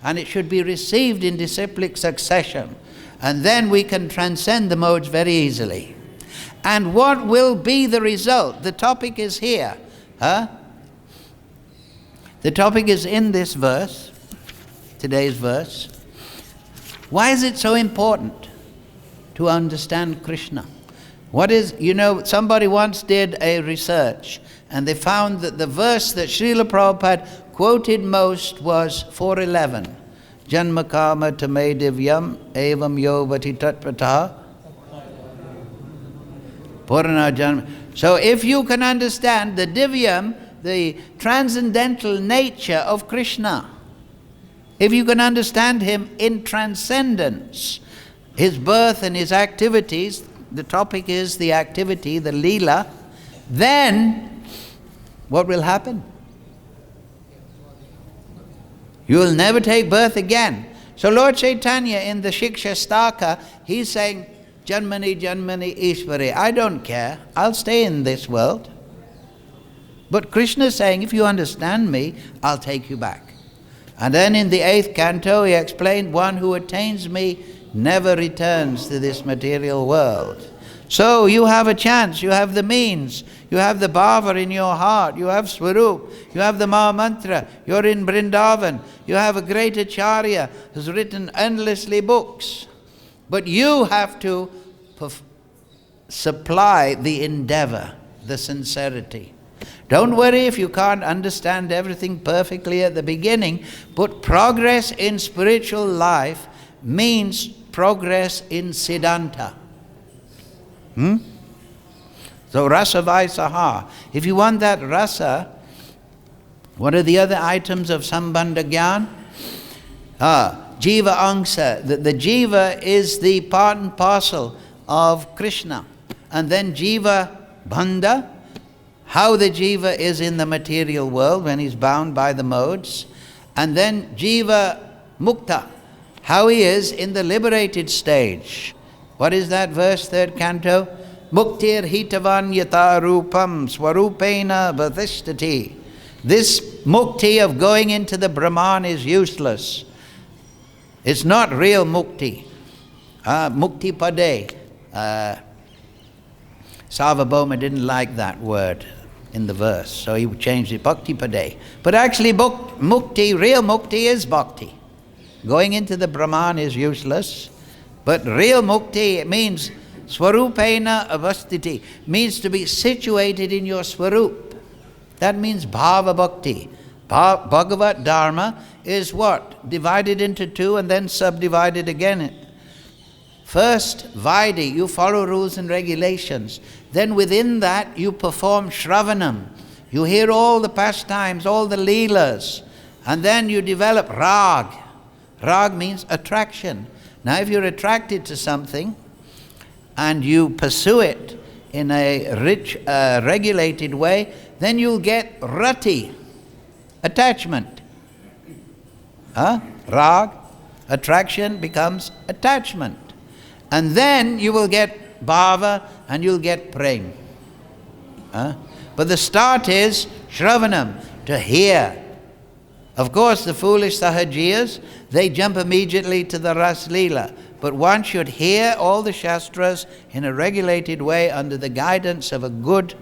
and it should be received in disciplic succession. And then we can transcend the modes very easily. And what will be the result? The topic is here. The topic is in this verse, today's verse. Why is it so important to understand Krishna? Somebody once did a research, and they found that the verse that Srila Prabhupada quoted most was 4:11. Janma kama tame divyam evam yovati tatpataha purana janma. So if you can understand the divyam, the transcendental nature of Krishna, if you can understand him in transcendence, his birth and his activities, the topic is the activity, the Leela, then what will happen? You will never take birth again. So Lord Chaitanya in the Shiksha Staka, he's saying, Janmani Janmani Ishvare, I don't care, I'll stay in this world. But Krishna is saying, if you understand me, I'll take you back. And then in the 8th canto, he explained, one who attains me never returns to this material world. So you have a chance, you have the means, you have the bhava in your heart, you have Swarup, you have the Maha Mantra, you're in Vrindavan, you have a great Acharya who's written endlessly books. But you have to supply the endeavor, the sincerity. Don't worry if you can't understand everything perfectly at the beginning, but progress in spiritual life means progress in Siddhanta. So rasa vaisaha. If you want that rasa, what are the other items of sambandha gyan? Jiva angsa. The jiva is the part and parcel of Krishna. And then jiva bandha, how the jiva is in the material world when he's bound by the modes. And then jiva mukta, how he is in the liberated stage. What is that verse, 3rd canto? Muktir hitavan yata rupam swarupena bhatishtati. This mukti of going into the Brahman is useless. It's not real mukti. Mukti pade. Sarvabhauma didn't like that word in the verse, so he changed it, bhakti pade. But actually mukti, real mukti is bhakti. Going into the Brahman is useless. But real mukti, it means swarupena avastiti, means to be situated in your swarup. That means bhava bhakti. Bhagavat dharma is what? Divided into two and then subdivided again. First, vaidhi, you follow rules and regulations. Then within that, you perform shravanam. You hear all the pastimes, all the leelas. And then you develop rag. Rag means attraction. Now if you're attracted to something and you pursue it in a rich, regulated way, then you'll get rati, attachment. Rag, attraction becomes attachment. And then you will get bhava and you'll get prem. But the start is shravanam, to hear. Of course, the foolish sahajiyas, they jump immediately to the Ras Leela. But one should hear all the Shastras in a regulated way under the guidance of a good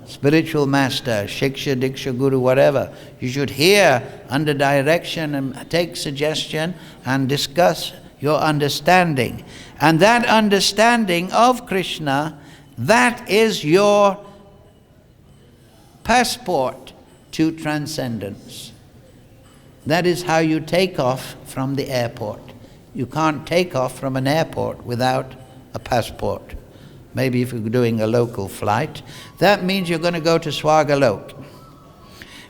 spiritual master, Shiksha, Diksha, Guru, whatever. You should hear under direction and take suggestion and discuss your understanding. And that understanding of Krishna, that is your passport to transcendence. That is how you take off from the airport. You can't take off from an airport without a passport. Maybe if you're doing a local flight, that means you're going to go to Swagalok.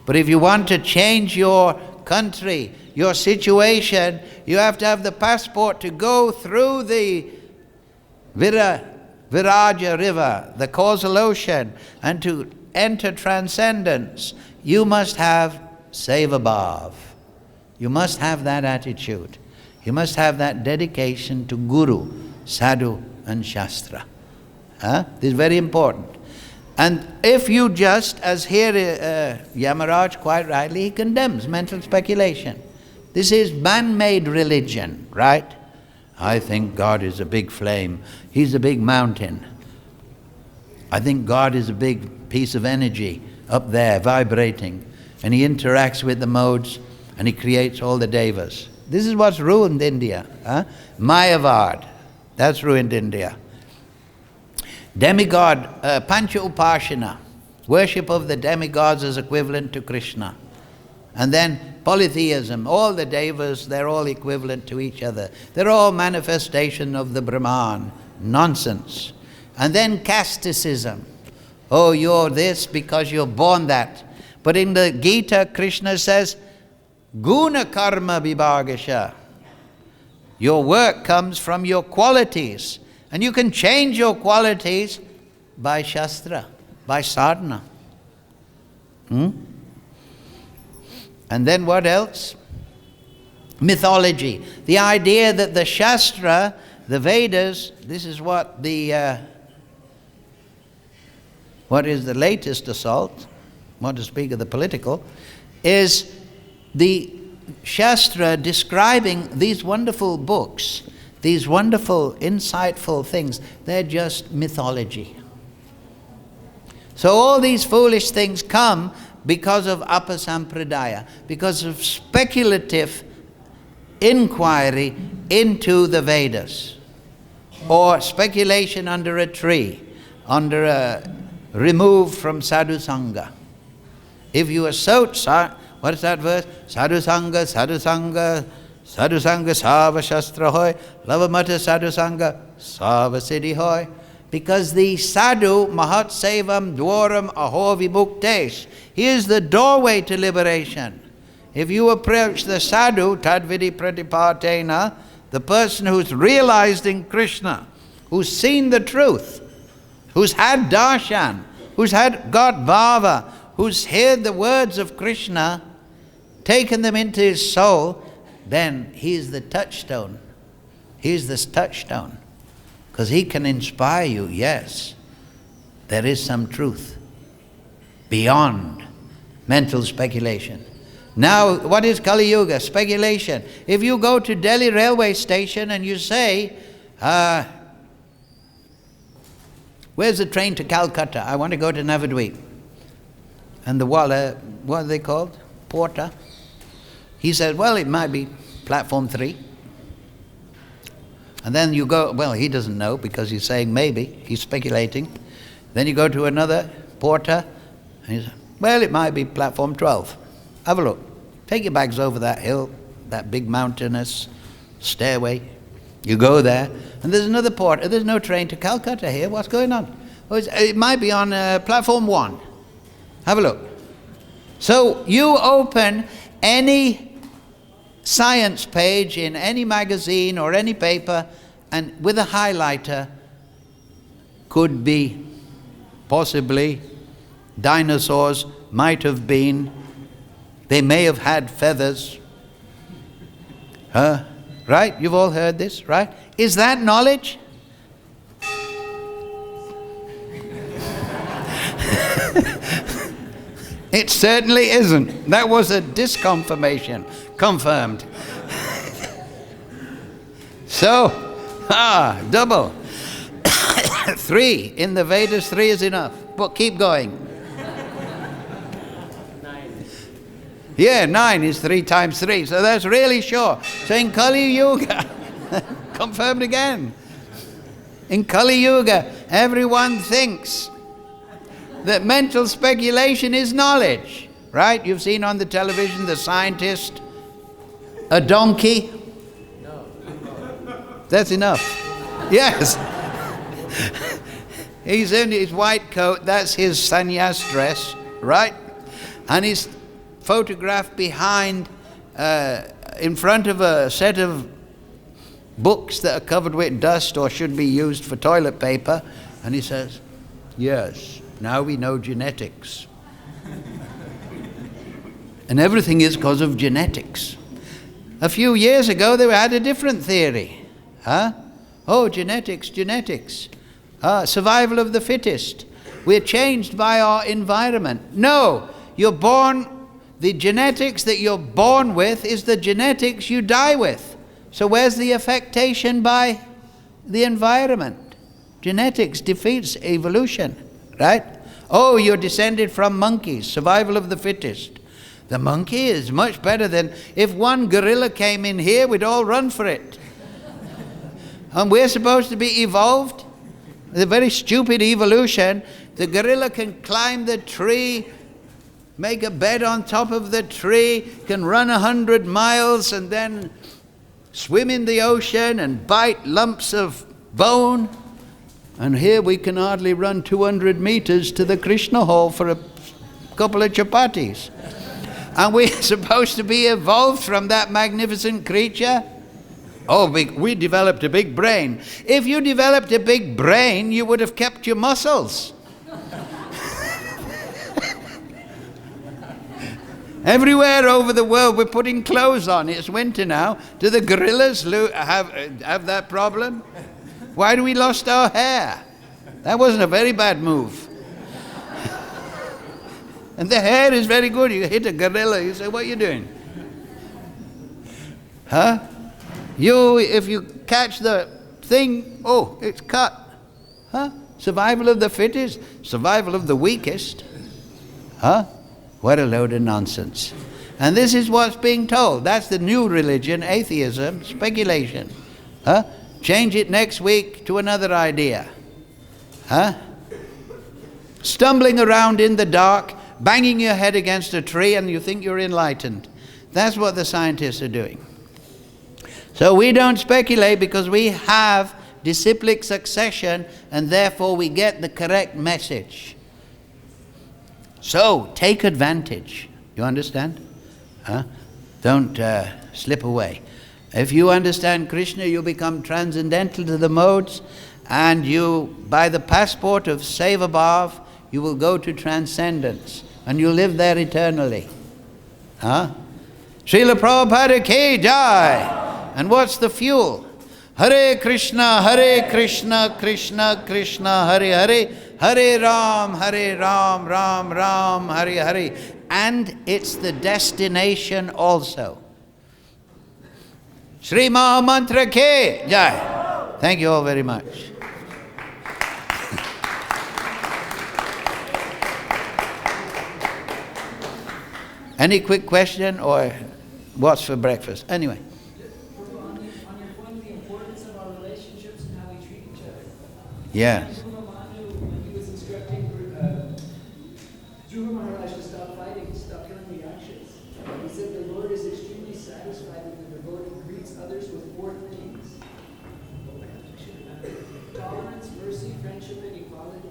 But if you want to change your country, your situation, you have to have the passport to go through the Viraja river, the causal ocean, and to enter transcendence. You must have seva bhav. You must have that attitude. You must have that dedication to Guru, Sadhu and Shastra. This is very important. And if you just, as here Yamaraj quite rightly, he condemns mental speculation. This is man-made religion, right? I think God is a big flame. He's a big mountain. I think God is a big piece of energy up there vibrating, and he interacts with the modes and he creates all the devas. This is what's ruined India. Mayavad, that's ruined India. Demigod, Pancha Upashana, worship of the demigods is equivalent to Krishna. And then polytheism, all the devas, they're all equivalent to each other. They're all manifestation of the Brahman. Nonsense. And then casteism. Oh, you're this because you're born that. But in the Gita, Krishna says, Guna karma vibhagasha. Your work comes from your qualities. And you can change your qualities by Shastra, by sadhana. And then what else? Mythology. The idea that the Shastra, the Vedas, this is what is the latest assault, not to speak of the political, is the Shastra describing these wonderful books, these wonderful, insightful things. They're just mythology. So all these foolish things come because of apasampradaya, because of speculative inquiry into the Vedas, or speculation under a tree, removed from sadhu sangha. If you assert, what is that verse? Sadhu sangha, sadhu sangha, sadhu sangha sava shastra hoy, lavamata sadhu sangha sava siddhi hoy. Because the sadhu mahat sevam dwaram aho vimuktesh, he is the doorway to liberation. If you approach the sadhu, tadvidi pratipatena, the person who's realized in Krishna, who's seen the truth, who's had darshan, who's had got bhava, who's heard the words of Krishna, taken them into his soul, then he's the touchstone. He's this touchstone. Because he can inspire you, yes. There is some truth beyond mental speculation. Now, what is Kali Yuga? Speculation. If you go to Delhi railway station and you say, where's the train to Calcutta? I want to go to Navadvip. And the wala, what are they called? Porter. He said, well, it might be platform 3. And then you go, well, he doesn't know because he's saying maybe, he's speculating. Then you go to another porter, and he says, well, it might be platform 12. Have a look. Take your bags over that hill, that big mountainous stairway. You go there, and there's another porter. There's no train to Calcutta here. What's going on? Oh, it might be on platform 1. Have a look. So you open any science page in any magazine or any paper, and with a highlighter could be possibly dinosaurs, might have been, they may have had feathers. Right? You've all heard this, right? Is that knowledge? It certainly isn't. That was a disconfirmation. Confirmed. So, double. 3. In the Vedas, 3 is enough. But keep going. 9. Yeah, 9 is 3 times 3. So that's really sure. So in Kali Yuga, confirmed again. In Kali Yuga, everyone thinks that mental speculation is knowledge. Right? You've seen on the television the scientist, a donkey. No. That's enough. Yes. He's in his white coat, that's his sannyas dress, right? And he's photographed behind, in front of a set of books that are covered with dust or should be used for toilet paper. And he says, yes, now we know genetics. And everything is because of genetics. A few years ago, they had a different theory. Oh, genetics. Survival of the fittest. We're changed by our environment. No, you're born the genetics that you're born with is the genetics you die with. So where's the affectation by the environment? Genetics defeats evolution, right? Oh, you're descended from monkeys, survival of the fittest. The monkey is much better than, if one gorilla came in here, we'd all run for it. And we're supposed to be evolved? The very stupid evolution. The gorilla can climb the tree, make a bed on top of the tree, can run 100 miles and then swim in the ocean and bite lumps of bone. And here we can hardly run 200 meters to the Krishna hall for a couple of chapatis. And we're supposed to be evolved from that magnificent creature? Oh, we developed a big brain. If you developed a big brain, you would have kept your muscles. Everywhere over the world we're putting clothes on. It's winter now. Do the gorillas have that problem? Why do we lost our hair? That wasn't a very bad move. And the hair is very good. You hit a gorilla, you say, what are you doing? Huh? If you catch the thing, oh, it's cut. Huh? Survival of the fittest, survival of the weakest. Huh? What a load of nonsense. And this is what's being told. That's the new religion, atheism, speculation. Huh? Change it next week to another idea. Huh? Stumbling around in the dark, banging your head against a tree and you think you're enlightened. That's what the scientists are doing. So we don't speculate because we have disciplic succession and therefore we get the correct message. So take advantage. You understand? Huh? Don't slip away. If you understand Krishna, you become transcendental to the modes, and you, by the passport of Seva Bhav, you will go to transcendence, and you live there eternally. Huh? Srila Prabhupada ki jai! And what's the fuel? Hare Krishna, Krishna Krishna, Hare Hare, Hare Ram, Ram Ram, Hare Hare. And it's the destination also. Sri Maha Mantra ki jai! Thank you all very much. Any quick question or what's for breakfast? Anyway. On your point, the importance of our relationships and how we treat each other. Yes. When he was instructing Dhruva Maharaj to stop fighting, stop killing the Yakshas, he said the Lord is extremely satisfied when the devotee greets others with 4 things: tolerance, mercy, friendship, and equality.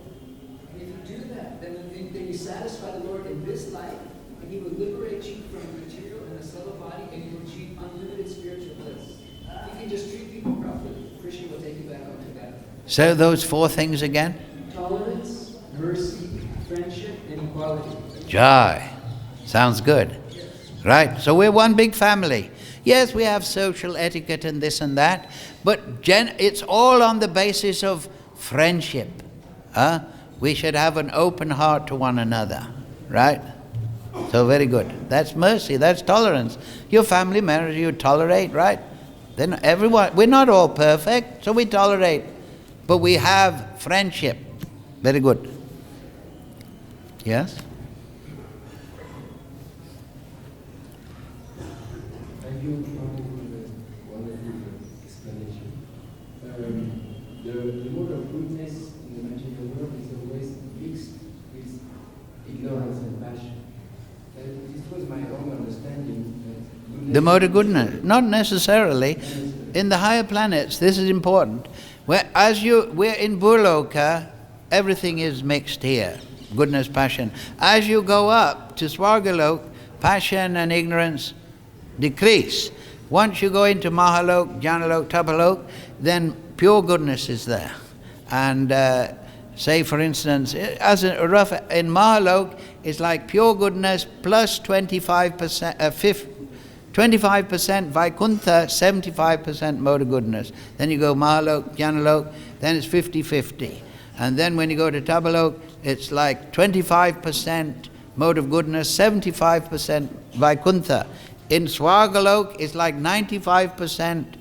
And if you do that, then you satisfy the Lord in this life, and He will liberate you from the material and the subtle body, and you will achieve unlimited spiritual bliss. If you can just treat people properly, Krishna will take you back onto that. So those 4 things again? Tolerance, mercy, friendship, and equality. Jai. Sounds good. Right. So we're one big family. Yes, we have social etiquette and this and that, but it's all on the basis of friendship. Huh? We should have an open heart to one another. Right? So very good. That's mercy, that's tolerance. Your family members you tolerate, right? Then everyone, we're not all perfect, so we tolerate. But we have friendship. Very good. Yes? Thank you, Prabhu, for the wonderful explanation. The mode of goodness in the material world is always mixed with ignorance and passion. This was my own understanding. The mode of goodness? Not necessarily. In the higher planets, this is important. We're in Burloka, everything is mixed here. Goodness, passion. As you go up to Swargalok, passion and ignorance decrease. Once you go into Mahalok, Janalok, Tapalok, then pure goodness is there. And say for instance, as a rough, in Mahalok, it's like pure goodness plus 25%, 25% Vaikuntha, 75% mode of goodness. Then you go Mahalok, Janalok, then it's 50-50. And then when you go to Tabalok, it's like 25% mode of goodness, 75% Vaikuntha. In Swagalok, it's like 95%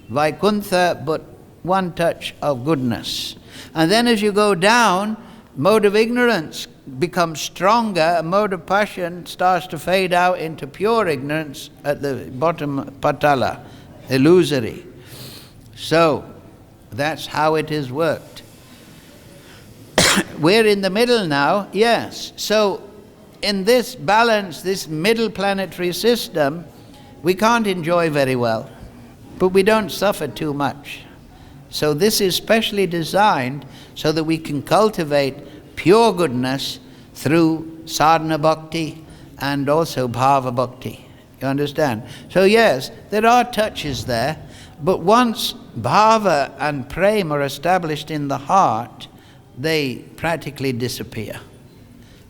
Vaikuntha, but one touch of goodness. And then as you go down, mode of ignorance becomes stronger, a mode of passion starts to fade out into pure ignorance at the bottom, patala, illusory. So, that's how it is worked. We're in the middle now, yes. So, in this balance, this middle planetary system, we can't enjoy very well, but we don't suffer too much. So this is specially designed so that we can cultivate pure goodness through sadhana bhakti and also bhava bhakti. You understand? So yes, there are touches there, but once bhava and prema are established in the heart, they practically disappear,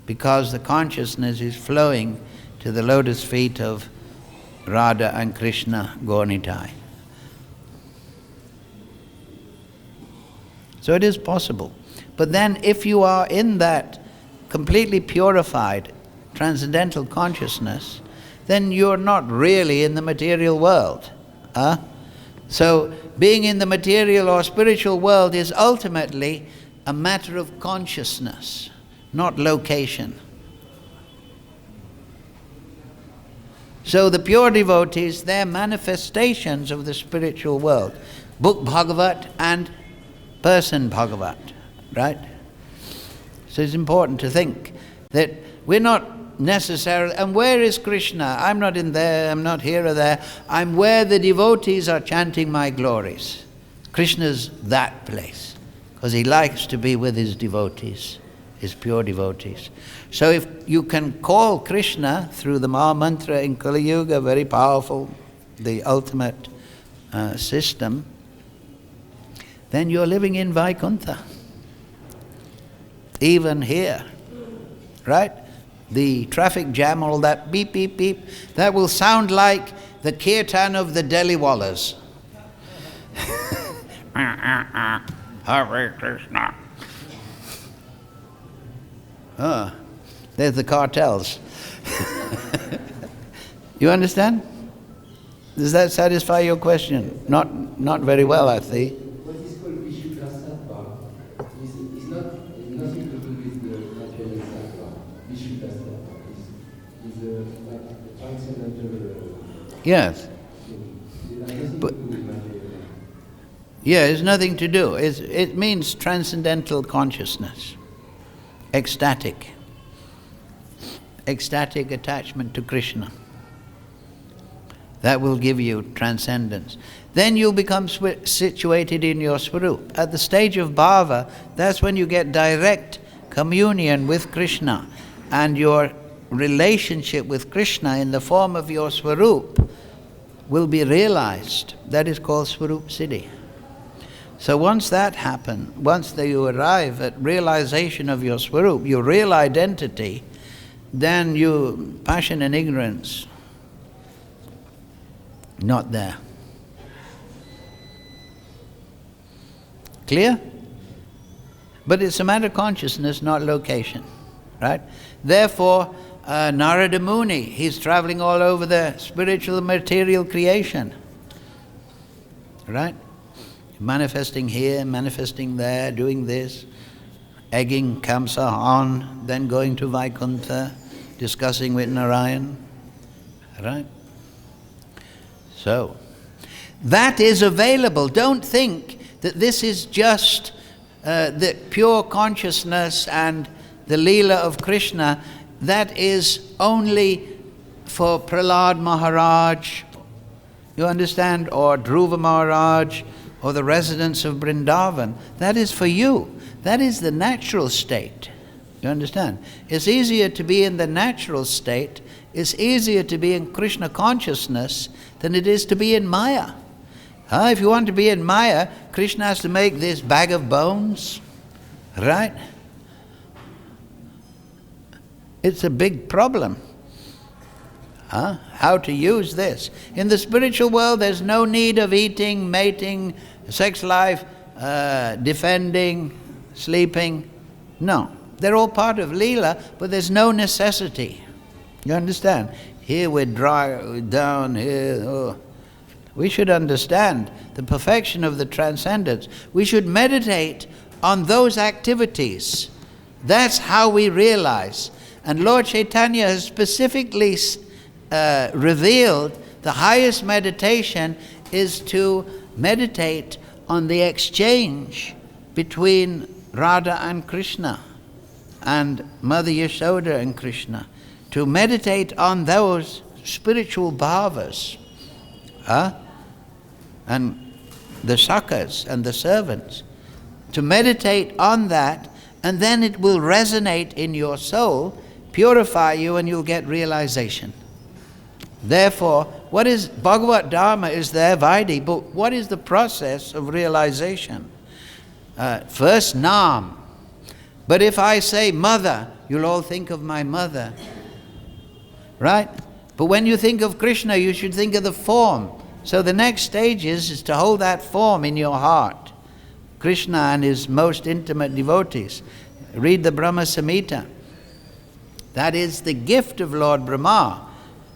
because the consciousness is flowing to the lotus feet of Radha and Krishna Gaunitai. So it is possible. But then if you are in that completely purified transcendental consciousness, then you're not really in the material world. So being in the material or spiritual world is ultimately a matter of consciousness, not location. So the pure devotees, they're manifestations of the spiritual world. Book Bhagavat and person Bhagavat, right? So it's important to think that we're not necessarily, and where is Krishna? I'm not in there, I'm not here or there. I'm where the devotees are chanting my glories. Krishna's that place, because he likes to be with his devotees, his pure devotees. So if you can call Krishna through the Maha Mantra in Kali Yuga, very powerful, the ultimate system, then you're living in Vaikuntha. Even here, right? The traffic jam, all that beep, beep, beep, that will sound like the kirtan of the Delhiwalas. Hare Krishna. There's the cartels. You understand? Does that satisfy your question? Not very well, I see. What is called Vishuddha Sattva is nothing to do with the material sattva. Vishuddha Sattva is like a transcendental. Yes. But yeah, it's nothing to do. It means transcendental consciousness, ecstatic attachment to Krishna. That will give you transcendence. Then you'll become situated in your swarup. At the stage of bhava, that's when you get direct communion with Krishna, and your relationship with Krishna in the form of your swarup will be realized. That is called swarup siddhi. So once that happens, once you arrive at realization of your swarup, your real identity, then passion and ignorance, not there. Clear? But it's a matter of consciousness, not location, right? Therefore, Narada Muni, he's traveling all over the spiritual and material creation, right? Manifesting here, manifesting there, doing this, egging Kamsa on, then going to Vaikuntha, discussing with Narayan, right? So, that is available. Don't think that this is just the pure consciousness and the Leela of Krishna. That is only for Prahlad Maharaj, you understand, or Dhruva Maharaj, or the residents of Vrindavan. That is for you. That is the natural state. You understand? It's easier to be in the natural state, it's easier to be in Krishna consciousness than it is to be in Maya. If you want to be in Maya, Krishna has to make this bag of bones, right? It's a big problem. How to use this. In the spiritual world, there's no need of eating, mating, sex life, defending, sleeping. No, They're all part of Leela, but there's no necessity. You understand? Here we're dry, down here. Oh. We should understand the perfection of the transcendence. We should meditate on those activities. That's how we realize. And Lord Chaitanya has specifically revealed the highest meditation is to meditate on the exchange between Radha and Krishna, and Mother Yashoda and Krishna. To meditate on those spiritual bhavas, and the sakhas and the servants. To meditate on that, and then it will resonate in your soul, purify you, and you'll get realization. Therefore, what is Bhagavat Dharma is there, Vaidhi, but what is the process of realization? First, Nam. But if I say mother, you'll all think of my mother. Right? But when you think of Krishna, you should think of the form. So the next stage is to hold that form in your heart. Krishna and his most intimate devotees. Read the Brahma Samhita. That is the gift of Lord Brahma.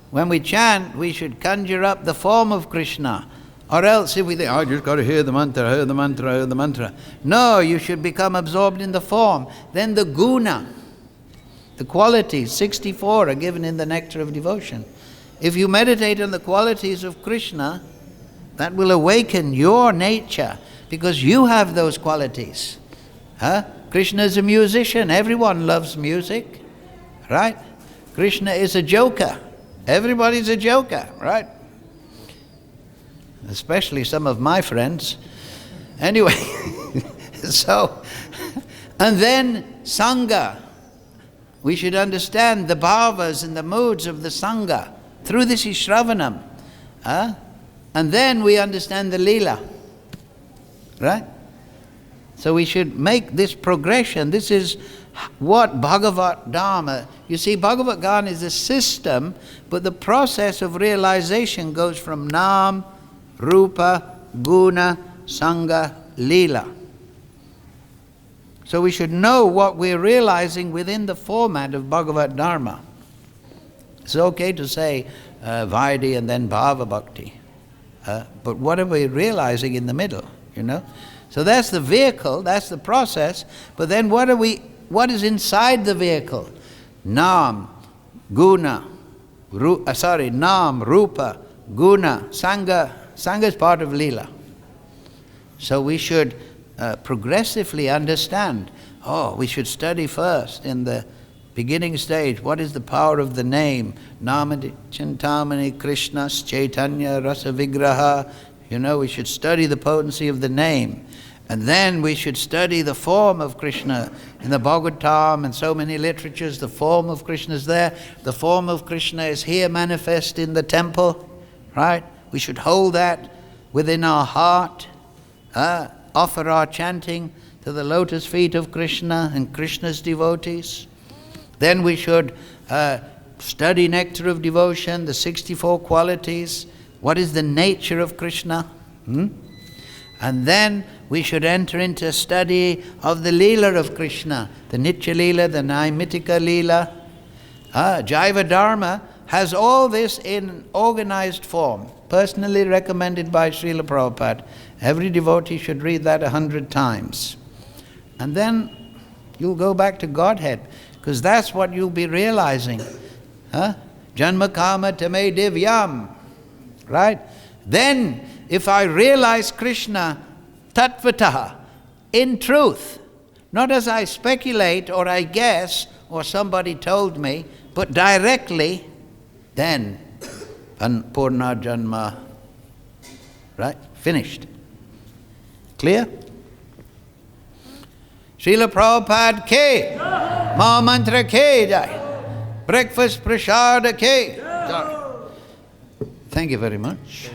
When we chant, we should conjure up the form of Krishna. Or else if we think, I just got to hear the mantra, hear the mantra, hear the mantra. No, you should become absorbed in the form. Then the guna, the qualities, 64 are given in the Nectar of Devotion. If you meditate on the qualities of Krishna, that will awaken your nature, because you have those qualities. Krishna is a musician. Everyone loves music, right? Krishna is a joker. Everybody's a joker, right? Especially some of my friends. Anyway, so, and then Sangha. We should understand the bhavas and the moods of the Sangha. Through this is Shravanam. And then we understand the Leela. Right? So we should make this progression. This is what Bhagavat Dharma. You see, Bhagavat Gyan is a system, but the process of realization goes from Nam, Rupa, Guna, Sangha, Leela. So we should know what we're realizing within the format of Bhagavat Dharma. It's okay to say Vaidhi and then Bhava Bhakti. But what are we realizing in the middle, you know? So that's the vehicle, that's the process, but then what is inside the vehicle? Nam, Guna, Nam, Rupa, Guna, Sangha. Sangha is part of Leela. So we should progressively understand. We should study first in the beginning stage. What is the power of the name? Namadi Chintamani Krishnas Chaitanya Rasa Vigraha. You know, we should study the potency of the name. And then we should study the form of Krishna. In the Bhagavatam and so many literatures, the form of Krishna is there. The form of Krishna is here manifest in the temple, right? We should hold that within our heart, offer our chanting to the lotus feet of Krishna and Krishna's devotees. Then we should study Nectar of Devotion, the 64 qualities. What is the nature of Krishna? And then we should enter into study of the Leela of Krishna, the Nitya Leela, the Naimitika Leela. Jaiva Dharma has all this in organized form, personally recommended by Srila Prabhupada. Every devotee should read that 100 times. And then you'll go back to Godhead, because that's what you'll be realizing. Janma kama tame divyam. Right? Then, if I realize Krishna tattvataha, in truth, not as I speculate or I guess or somebody told me, but directly, then Purna Janma, right? Finished. Clear? Srila Prabhupada ke, Ma Mantra ke jai, Breakfast Prasada ke jai. Thank you very much.